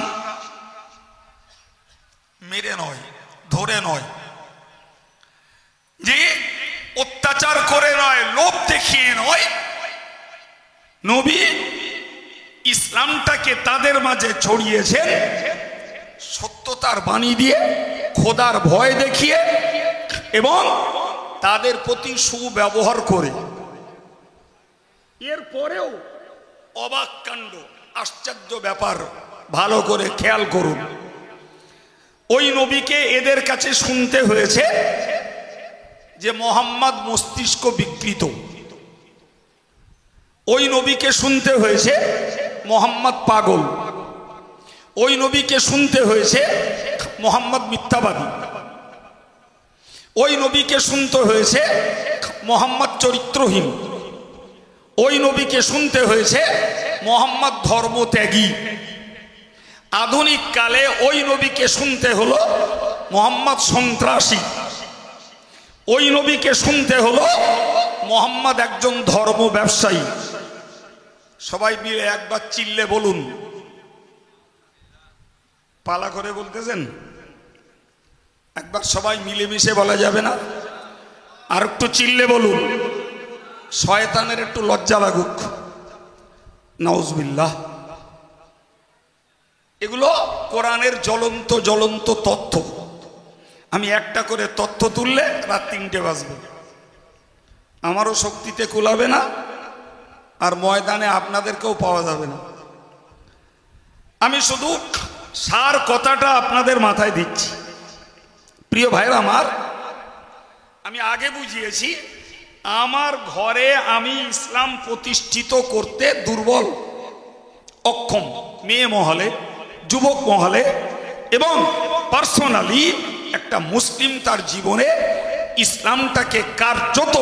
মেরে নয়, ধরে নয়, যে অত্যাচার করে নয়, লোভ দেখিয়ে নয়, নবী ইসলামটাকে তাদের মাঝে ছড়িয়েছেন সত্যতার বাণী দিয়ে, খোদার ভয় দেখিয়ে এবং তাদের প্রতি সুব্যবহার করে। এরপরেও অবাক কাণ্ড, আশ্চর্য ব্যাপার, ভালো করে খেয়াল করুন। ওই নবীকে এদের কাছে শুনতে হয়েছে যে মোহাম্মদ মস্তিষ্ক বিকৃত। ওই নবীকে শুনতে হয়েছে মোহাম্মদ পাগল। ওই নবীকে শুনতে হয়েছে মোহাম্মদ মিথ্যাবাদী। ওই নবীকে শুনতে হয়েছে মোহাম্মদ চরিত্রহীন। ওই নবীকে শুনতে হয়েছে মোহাম্মদ ধর্মত্যাগী। আধুনিক কালে ওই নবীকে শুনতে হলো মোহাম্মদ সন্ত্রাসী। ওই নবীকে শুনতে হলো মোহাম্মদ একজন ধর্ম ব্যবসায়ী। সবাই মিলে একবার চিল্লে বলুন। পালা করে বলতেছেন? একবার সবাই মিলেমিশে বলা যাবে না? আর একটু চিল্লে বলুন, শয়তানের একটু লজ্জা লাগুক। নাউজুবিল্লাহ। এগুলো কোরআনের জ্বলন্ত জ্বলন্ত তথ্য। আমি একটা করে তথ্য তুললে রাত 3টে বাজবে, আমারও শক্তিতে কুলাবে না, আর ময়দানে আপনাদেরকেও পাওয়া যাবে না। আমি শুধু সার কথাটা আপনাদের মাথায় দিচ্ছি। প্রিয় ভাইরা আমার, আমি আগে বুঝিয়েছি আমার ঘরে আমি ইসলাম প্রতিষ্ঠিত করতে দুর্বল, অক্ষম, মেয়ে মহলে, যুবক মহলে এবং পার্সোনালি একটা মুসলিম তার জীবনে ইসলামটাকে কার্যত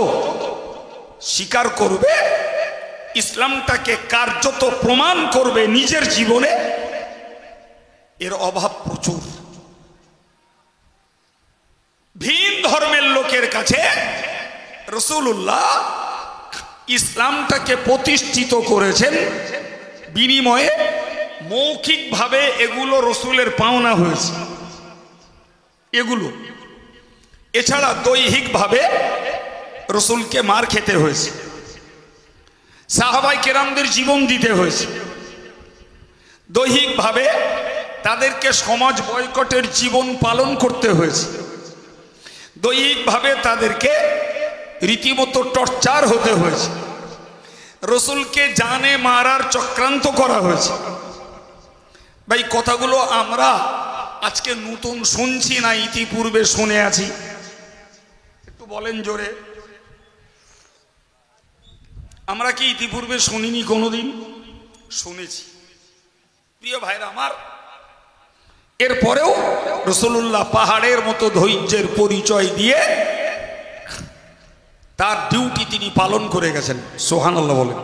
স্বীকার করবে, ইসলামটাকে কার্যত প্রমাণ করবে নিজের জীবনে, এর অভাব প্রচুর। ভিন ধর্মের লোকের কাছে রাসূলুল্লাহ ইসলামটাকে প্রতিষ্ঠিত করেছেন, বিনিময়ে মৌখিকভাবে এগুলো রসুলের পাওনা হয়েছে। এগুলো এছাড়া দৈহিকভাবে রসুলকে মার খেতে হয়েছে, সাহাবায়ে কেরামদের জীবন দিতে হয়েছে, দৈহিকভাবে তাদেরকে সমাজ বয়কটের জীবন পালন করতে হয়েছে, দৈহিকভাবে তাদেরকে রীতিমতো টর্চার হতে হয়েছে, রসুলকে জানে মারার চক্রান্ত করা হয়েছে। ভাই, কথাগুলো আমরা আজকে নতুন শুনছি না, ইতিপূর্বে শুনে আছি? একটু বলেন জোরে। আমরা কি ইতিপূর্বে শুনিনি? কোনোদিন শুনেছি। প্রিয় ভাইরা আমার, এরপরেও রাসূলুল্লাহ পাহাড়ের মতো ধৈর্যের পরিচয় দিয়ে তার ডিউটি তিনি পালন করে গেছেন। সুবহানাল্লাহ বলেন,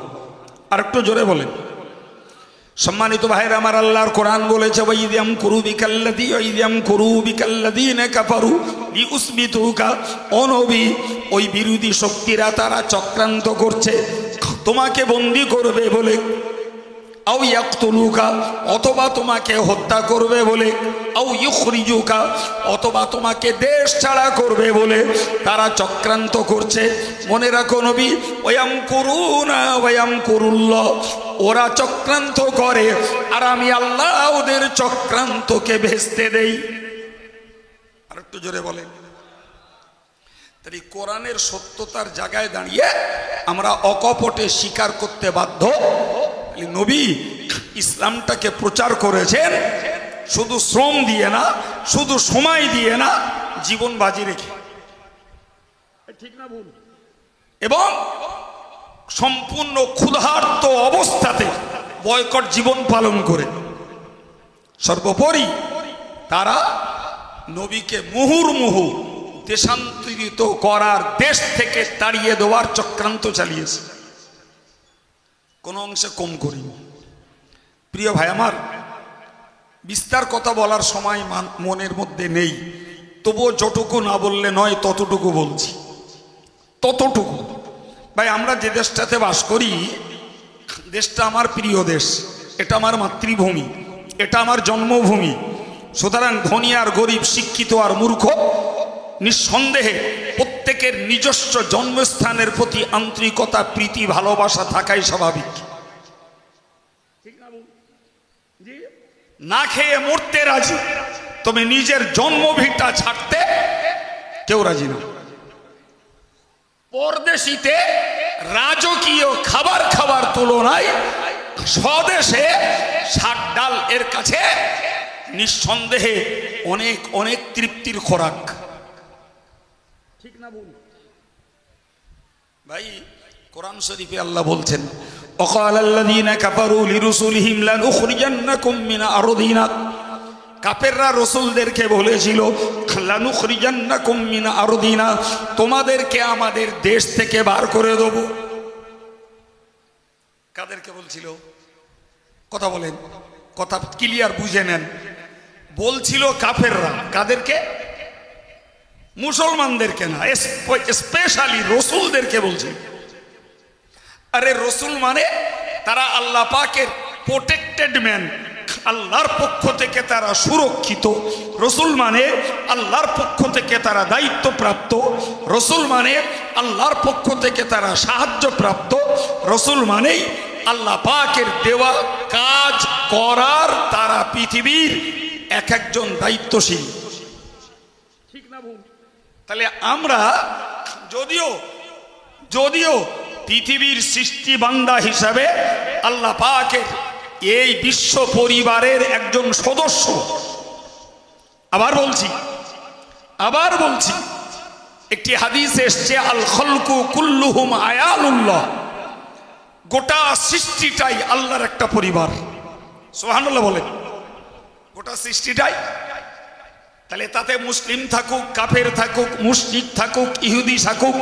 আর একটু জোরে বলেন। সম্মানিত ভাইরা আমার, আল্লাহর কোরআন বলেছে ওয়াইযাম কুরুবিকাল্লাযীনা কাফারু লিউসবিতুকা। ও নবী, ওই বিরোধী শক্তিরা তারা চক্রান্ত করছে তোমাকে বন্দী করবে বলে, আও ইয়াকতুলুকা, অথবা তোমাকে হত্যা করবে বলে, আও ইউখরিজুকা, অথবা তোমাকে দেশ ছাড়া করবে বলে তারা চক্রান্ত করছে। মনে রাখো নবী, ওয়ায়ামকুরুনা ওয়ায়ামকুরুল্লাহ, ওরা চক্রান্ত করে আর আমি আল্লাহ ওদের চক্রান্তকে ভেস্তে দেই। আর একটু জোরে বলেন। তাই কোরআনের সত্যতার জায়গায় দাঁড়িয়ে আমরা অকপটে স্বীকার করতে বাধ্য, নবী ইসলামটাকে প্রচার করেছেন শুধু শ্রম দিয়ে না, শুধু সময় দিয়ে না, জীবন বাজি রেখে। ঠিক না ভুল? এবং সম্পূর্ণ ক্ষুধার্ত অবস্থাতে বয়কট জীবন পালন করে। সর্বোপরি তারা নবীকে মুহুর্মুহু দেশান্তরিত করার, দেশ থেকে তাড়িয়ে দেওয়ার চক্রান্ত চালিয়েছে। কোনো অংশে কম করি। প্রিয় ভাই আমার, বিস্তার কথা বলার সময় মনের মধ্যে নেই, তবুও যতটুকু না বললে নয় ততটুকু বলছি। ততটুকু ভাই, আমরা যে দেশটাতে বাস করি, দেশটা আমার প্রিয় দেশ, এটা আমার মাতৃভূমি, এটা আমার জন্মভূমি। সুতরাং ধনী আর গরিব, শিক্ষিত আর মূর্খ, নিঃসন্দেহে প্রত্যেক প্রত্যেকের নিজস্ব জন্মস্থানের প্রতি আন্তরিকতা, প্রীতি, ভালোবাসা থাকাই স্বাভাবিক। না খেয়ে মরতে রাজি, তবে নিজের জন্মভিটা ছাড়তে কেউ রাজি না। পরদেশিতে রাজকীয় খাবার খাবার তুলনায় স্বদেশে শাক ডাল এর কাছে নিঃসন্দেহে অনেক অনেক তৃপ্তির খোরাক। ঠিক না বল ভাই? কোরআন শরীফে আল্লাহ বলছেন, ওয়াকালাল্লাযীনা কাফারু লিরুসুলিহিম লানুখরিজান্নাকুম মিন আরদিনা। কাফেররা রসুলদেরকে বলেছিল, লানুখরিজান্নাকুম মিন আরদিনা, তোমাদেরকে আমাদের দেশ থেকে বার করে দেব। কাদেরকে বলছিল? কথা বলেন, কথা ক্লিয়ার বুঝে নেন। বলছিল কাফেররা। কাদেরকে? মুসলমানদেরকে না, স্পেশালি রসুলদেরকে বলছিল। আরে রসুল মানে তারা আল্লাহ পাকের প্রোটেক্টেড ম্যান, আল্লাহর পক্ষ থেকে তারা সুরক্ষিত। রসুল মানে আল্লাহর পক্ষ থেকে তারা দায়িত্বপ্রাপ্ত। রসুল মানে আল্লাহর পক্ষ থেকে তারা সাহায্যপ্রাপ্ত। রসুল মানেই আল্লাহ পাকের দেওয়া কাজ করার তারা পৃথিবীর এক একজন দায়িত্বশীল। ঠিক না ভুল? তাহলে আমরা যদিও পৃথিবীর সৃষ্টি বান্দা হিসাবে আল্লাহ পাকের এই বিশ্ব পরিবারের একজন সদস্য। আবার বলছি, একটি হাদিসে এসছে, আল খলকু কুল্লুহুম আয়ালুল্লাহ, গোটা সৃষ্টিটাই আল্লাহর একটা পরিবার। সুবহানাল্লাহ বলেন, গোটা সৃষ্টিটাই। তাহলে তাতে মুসলিম থাকুক, কাফের থাকুক, মুশরিক থাকুক, ইহুদি থাকুক,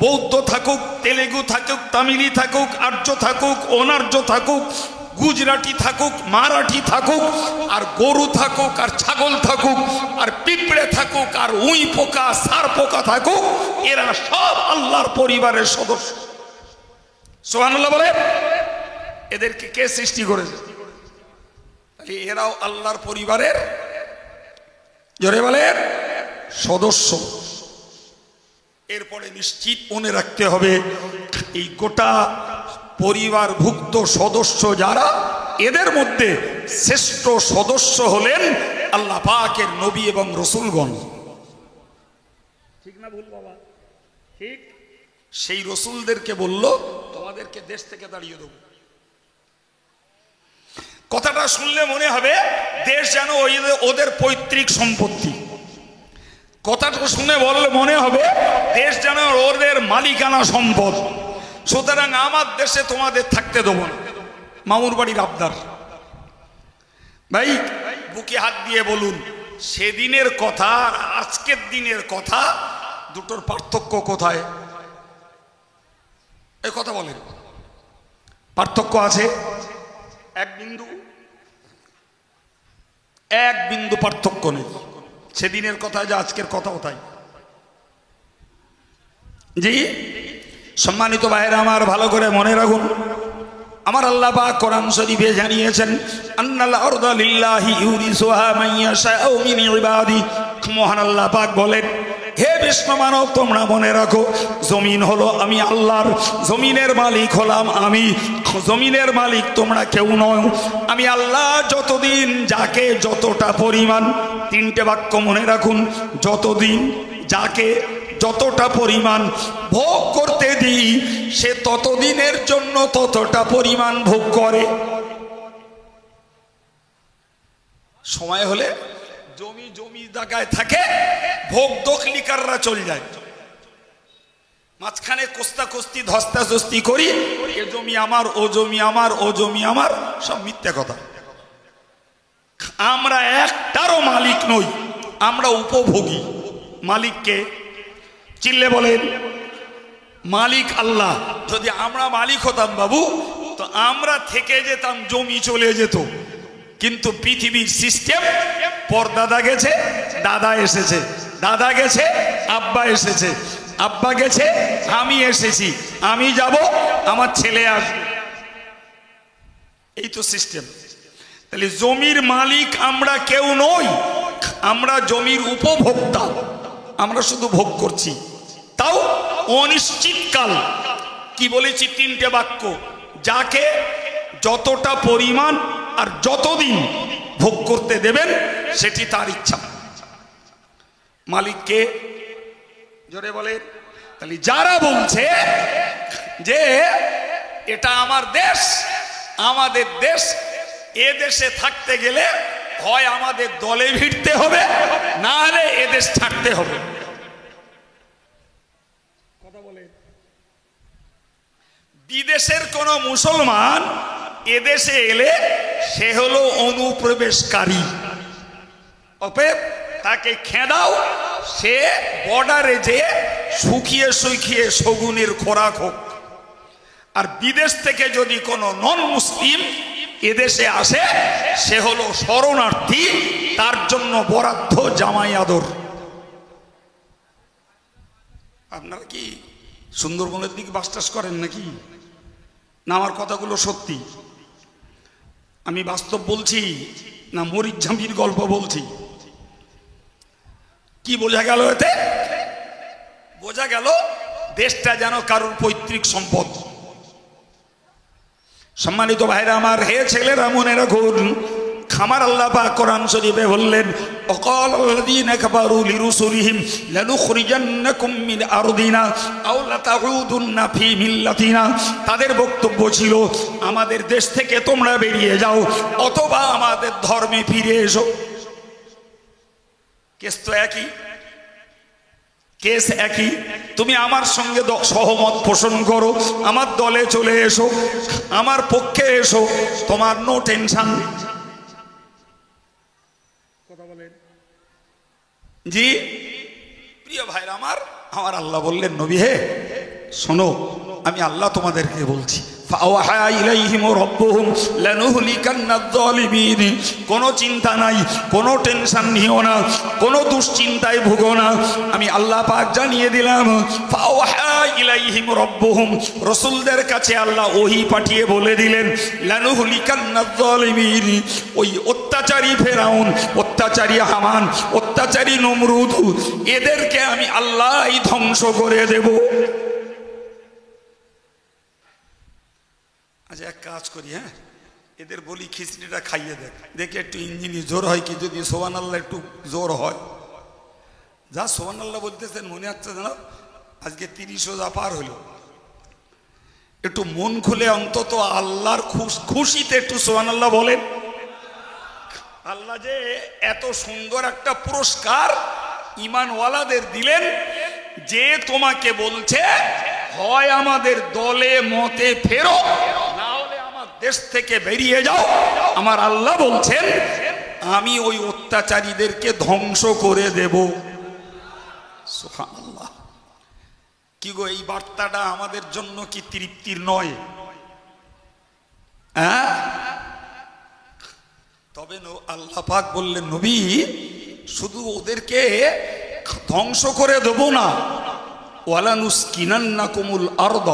বৌদ্ধ থাকুক, তেলেগু থাকুক, তামিলি থাকুক, আর্য থাকুক, অনার্য থাকুক, গুজরাটি থাকুক, মারাঠি থাকুক, আর গরু থাকুক, আর ছাগল থাকুক, আর পিঁপড়ে থাকুক, আর উই পোকা, সার পোকা থাকুক, এরা সব আল্লাহর পরিবারের সদস্য। সুবহানাল্লাহ বলে। এদেরকে কে সৃষ্টি করেছে? তাহলে এরাও আল্লাহর পরিবারের, জোরে বলেন, সদস্য। এরপরে নিশ্চিত মনে রাখতে হবে, এই গোটা পরিবারভুক্ত সদস্য যারা, এদের মধ্যে শ্রেষ্ঠ সদস্য হলেন আল্লাহ পাকের নবী এবং রসুলগণ। ঠিক না ভুল বাবা? ঠিক। সেই রসুলদেরকে বলল, তোমাদেরকে দেশ থেকে তাড়িয়ে দেব। কথাটা শুনলে মনে হবে দেশ যেন ওদের পৈতৃক সম্পত্তি। কথাটা শুনে বললে মনে হবে দেশ যেন ওদের মালিকানা সম্পদ। সুতরাং আমার দেশে তোমাদের থাকতে দেবো না। মামুর বাড়ির আবদার। ভাই বুকে হাত দিয়ে বলুন, সেদিনের কথা আর আজকের দিনের কথা, দুটোর পার্থক্য কোথায়? এই কথা বলেন। পার্থক্য আছে? এক বিন্দু পার্থক্য নেই। সেদিনের কথা যে আজকের কথা তাই। জি সম্মানিত ভাইরা আমার, ভালো করে মনে রাখুন, আমার আল্লাহ পাক কোরআন শরীফে জানিয়েছেন, আন্নাল আরদা লিল্লাহি ইউরিসুহা মান ইয়াশাউ মিন ইবাদি। মহান আল্লাহ পাক বলেন, হে বিশ্ব মানব, তোমরা মনে রাখো, জমিন হলো আমি আল্লাহর, জমিনের মালিক হলাম আমি। জমিনের মালিক তোমরা কেউ নয়, আমি আল্লাহ যতদিন যাকে যতটা পরিমাণ, তিনটে বাক্য মনে রাখুন, যতদিন যাকে যতটা পরিমাণ ভোগ করতে দিই, সে ততদিনের জন্য ততটা পরিমাণ ভোগ করে। সময় হলে জমি জায়গায় থাকে, ভোগ দখলিকাররা চলে যায়, মাঝখানে কোস্তাকস্তি ধস্তাধস্তি করি, এ জমি আমার, ও জমি আমার, ও জমি আমার, সব মিথ্যা কথা। আমরা একটারও মালিক নই, আমরা উপভোগী। মালিককে চিল্লে বলেন, মালিক আল্লাহ। যদি আমরা মালিক হতাম বাবু, তো আমরা থেকে যেতাম, জমি চলে যেত। কিন্তু পৃথিবীর সিস্টেম, পরদাদা গেছে, দাদা এসেছে, দাদা গেছে, আব্বা এসেছে, আব্বা গেছে, আমি এসেছি, আমি যাব, আমার ছেলে আসবে, এই তো সিস্টেম। তাহলে জমির মালিক আমরা কেউ নই, আমরা জমির উপভোক্তা, আমরা শুধু ভোগ করছি। তাও অনিশ্চিতকাল। কি বলেছি? তিনটে বাক্য। যাকে যতটা পরিমাণ আর যতদিন ভোগ করতে দেবেন সেটি তার ইচ্ছা। মালিককে জোরে বলে। তাহলে যারা বলছে যে এটা আমার দেশ, আমাদের দেশ, এ দেশে থাকতে গেলে হয় আমাদের দলে ভিড়তে হবে, না হলে এ দেশ ছাড়তে হবে। কথা বলে। বিদেশের কোন মুসলমান এদেশে এলে সে হলো অনুপ্রবেশকারী, অতএব তাকে খেদাও, সে বর্ডারে যে শুকিয়ে শুকিয়ে শগুনের খোরাক হোক। আর বিদেশ থেকে যদি কোনো নন মুসলিম এদেশে আসে সে হলো শরণার্থী, তার জন্য বরাদ্দ জামাই আদর। আপনারা কি সুন্দরবনের দিকে বাসটাস করেন নাকি? না আমার কথাগুলো সত্যি? আমি বাস্তব বলছি না মরিচ ঝাঁপির গল্প বলছি? কি বোঝা গেল এতে? বোঝা গেল দেশটা যেন কারোর পৈতৃক সম্পদ। সম্মানিত ভাইরা আমার, হে ছেলেরা মনে রাখুন, খামার আল্লাহ পাক কোরআন শরীফে বললেন, অকাল আল্লাযীনা কাফারু লিরুসুলিহিম লানুখরিজান্নাকুম মিন আরদিনা আও লাতাউদুন্না ফি মিল্লাতিনা। তাদের বক্তব্য ছিল আমাদের দেশ থেকে তোমরা বেরিয়ে যাও অথবা আমাদের ধর্মে ফিরে এসো। কেস তো একই, কেস একই। তুমি আমার সঙ্গে সহমত পোষণ করো, আমার দলে চলে এসো, আমার পক্ষে এসো, তোমার নো টেনশন। কথা বলেন জি। প্রিয় ভাইরা আমার, আমার আল্লাহ বললেন, নবী হে শোনো, আমি আল্লাহ তোমাদেরকে বলছি, ফাওয়াহা ইলাইহিম রাব্বুহুম লানুহলিকান্নায যালিমিন। কোনো চিন্তা নাই, কোনো টেনশন নিও না, কোনো দুশ্চিন্তায় ভুগো না। আমি আল্লাহ পাক জানিয়ে দিলাম, ফাওয়াহা ইলাইহিম রাব্বুহুম, রাসূলদের কাছে আল্লাহ ওহী পাঠিয়ে বলে দিলেন, লানুহলিকান্নায যালিমিন, ওই অত্যাচারী ফেরাউন, অত্যাচারী হামান, অত্যাচারী নমরুদ, এদেরকে আমি আল্লাহই ধ্বংস করে দেব। আচ্ছা এক কাজ করি, হ্যাঁ এদের বলি খিচড়িটা খাইয়ে দেখ, দেখে একটু ইঞ্জিনি জোর হয় কি, যদি সুবহানাল্লাহ একটু জোর হয়। যা সুবহানাল্লাহ বলতেছেন মনে হচ্ছে জানো আজকে 30 রোজা পার হলো। একটু মন খুলে অন্তত আল্লাহর খুশিতে একটু সুবহানাল্লাহ বলেন। আল্লাহ যে এত সুন্দর একটা পুরস্কার ঈমানওয়ালাদের দিলেন, যে তোমাকে বলছে হয় আমাদের দলে মতে ফেরো, না হলে আমার দেশ থেকে বেরিয়ে যাও। আমার আল্লাহ বলছেন আমি ওই অত্যাচারীদেরকে ধ্বংস করে দেব। সুবহানাল্লাহ। কি গো, এই বার্তাটা আমাদের জন্য কি তৃপ্তির নয়? হ্যাঁ, তবে আল্লাহ পাক বললেন, নবী শুধু ওদেরকে ধ্বংস করে দেব না, ওয়ালানুসকিনান্নাকুমুল আরদ,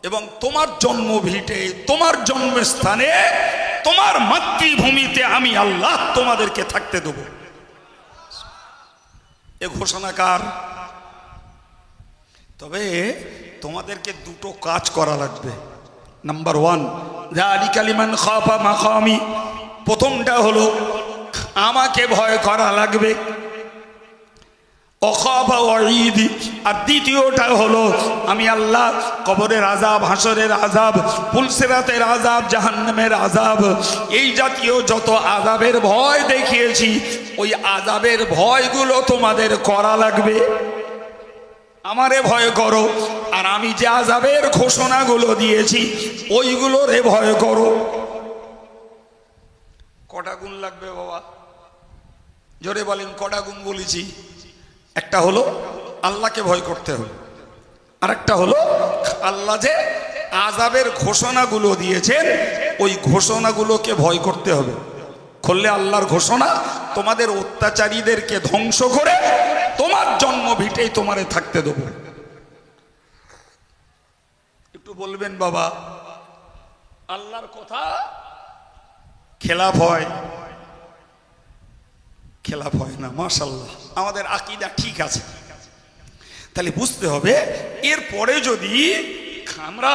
এবং তোমার জন্মভিটে, তোমার জন্মস্থানে, তোমার মাতৃভূমিতে আমি আল্লাহ তোমাদেরকে থাকতে দেব। এ ঘোষণা কার? তবে তোমাদেরকে দুটো কাজ করা লাগবে। নাম্বার 1, যালিকা লিমান খাফা মাকামি, প্রথমটা হলো আমাকে ভয় করা লাগবে, অখাফা ওয়াঈদ। আর দ্বিতীয়টা হলো আমি আল্লাহ কবরের আযাব, হাসরের আযাব, পুলসিরাতের আযাব, জাহান্নামের আযাব, এই জাতীয় যত আযাবের ভয় দেখিয়েছি, ওই আযাবের ভয়গুলো তোমাদের করা লাগবে। আমারে ভয় করো, আর আমি যে আযাবের ঘোষণাগুলো দিয়েছি ওইগুলোরে ভয় করো। কটা গুণ লাগবে বাবা? জোরে বলেন, কটা গুণ বলেছি? একটা হলো আল্লাহকে ভয় করতে হবে, আর একটা হলো আল্লাহ যে আযাবের ঘোষণাগুলো দিয়েছেন ওই ঘোষণাগুলোকে ভয় করতে হবে। খুললে আল্লাহর ঘোষণা, তোমাদের অত্যাচারীদেরকে ধ্বংস করে তোমার জন্মভিটেই তোমারে থাকতে দেবো। একটু বলবেন বাবা, আল্লাহর কথা খেলাফ হয়? খেলাফ হয় না, মাশাআল্লাহ। আমাদের আকীদা ঠিক আছে। তাহলে বুঝতে হবে এরপরে যদি আমরা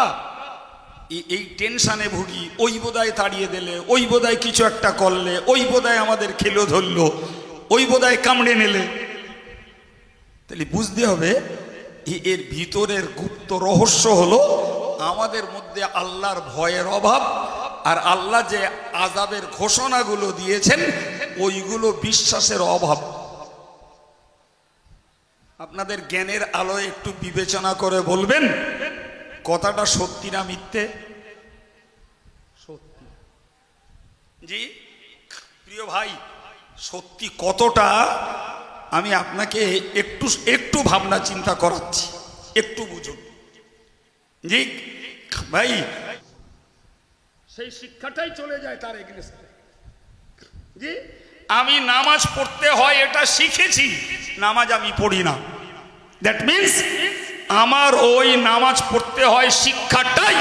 এই টেনশানে ভুগি, ওই বোধহয় তাড়িয়ে দিলে, ওই বোধহয় কিছু একটা করলে, ওই বোধহয় আমাদের খেলো ধরলো, ওই বোধহয় কামড়ে নিলে, তাহলে বুঝতে হবে এর ভিতরের গুপ্ত রহস্য হলো আমাদের মধ্যে আল্লাহর ভয়ের অভাব, আর আল্লাহ যে আযাবের ঘোষণাগুলো দিয়েছেন ওইগুলো বিশ্বাসের অভাব। আপনাদের জ্ঞানের আলোয় একটু বিবেচনা করে বলবেন কথাটা সত্যি না মিথ্যে? সত্যি। জি প্রিয় ভাই, সত্যি কতটা আমি আপনাকে একটু একটু ভাবনা চিন্তা করাচ্ছি, একটু বুঝুন। জি ভাই, সেই শিক্ষাটাই চলে যায় তার এগেইনস্টে। জি আমি নামাজ পড়তে হয় এটা শিখেছি, নামাজ আমি পড়ি না, দ্যাট মিন্স আমার ওই নামাজ পড়তে হয় শিক্ষাটাই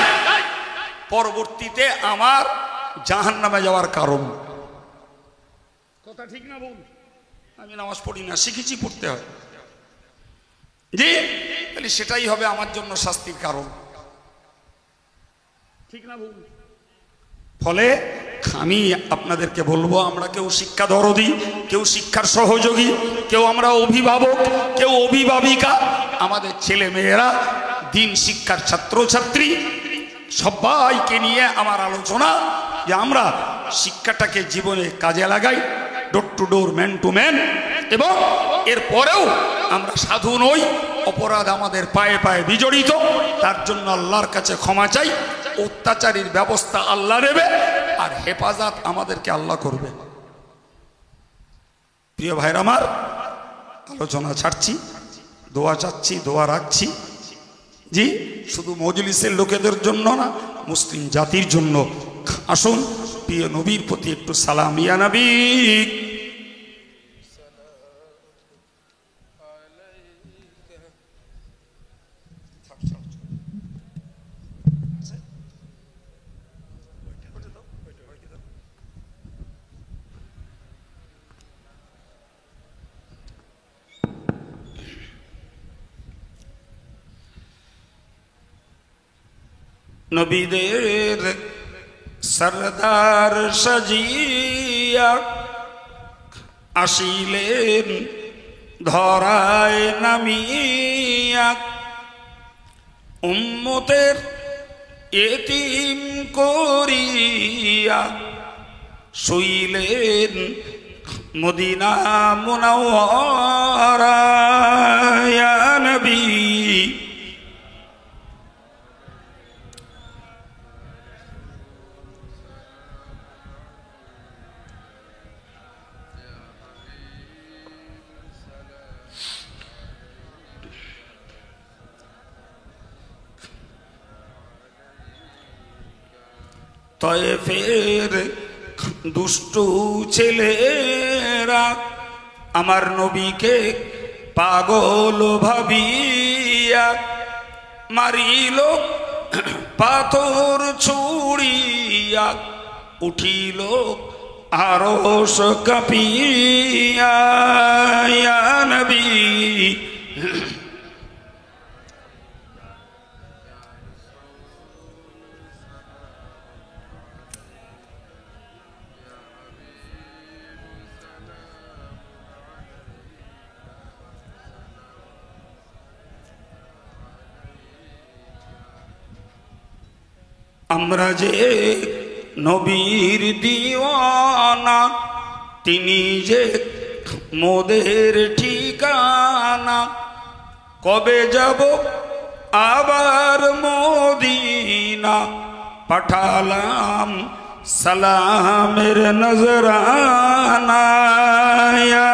পরবর্তীতে আমার জাহান্নামে যাওয়ার কারণ। কথা ঠিক না বল? আমি নামাজ পড়ি না, শিখেছি পড়তে হয়। জি তাহলে সেটাই হবে আমার জন্য শাস্তির কারণ, ঠিক না বল? ফলে আমি আপনাদেরকে বলবো, আমরা কেউ শিক্ষা দরদি, কেউ শিক্ষার সহযোগী, কেউ আমরা অভিভাবক, কেউ অভিভাবিকা, আমাদের ছেলে মেয়েরা দিন শিক্ষার ছাত্রছাত্রী, সবাইকে নিয়ে আমার আলোচনা যে আমরা শিক্ষাটাকে জীবনে কাজে লাগাই, door to door, man to man. এবং এরপরেও আমরা সাধু নই, অপরাধ আমাদের পায়ে পায়ে বিজড়িত, তার জন্য আল্লাহর কাছে ক্ষমা চাই। অত্যাচারীর ব্যবস্থা আল্লাহ নেবে, আর হেফাজত আমাদেরকে আল্লাহ করবে। প্রিয় ভাইরা আমার, আলোচনা ছাড়ছি, দোয়া চাচ্ছি, দোয়া রাখছি। জি শুধু মজলিসের লোকেদের জন্য না, মুসলিম জাতির জন্য। আসুন প্রিয় নবীর প্রতি একটু সালাম। ইয়া নবী নবীদের সরদার সাজিয়া আসিলেন ধরায় নামিয়া, উম্মতের এতিম করিয়া শুইলেন মদিনা মুনাওয়ারা। ইয়া নবী তয়েফের দুষ্টু ছেলেরা আমার নবীকে পাগল ভাবিয়া মারিল পাথর ছুড়িয়া, উঠিল আরশ কাঁপিয়া। ইয়া নবী আমরা যে নবীর দিওয়ানা, তিনি যে মোদের ঠিকানা। কবে যাব আবার মদিনা, পাঠালাম সালামের নজরানা। ইয়া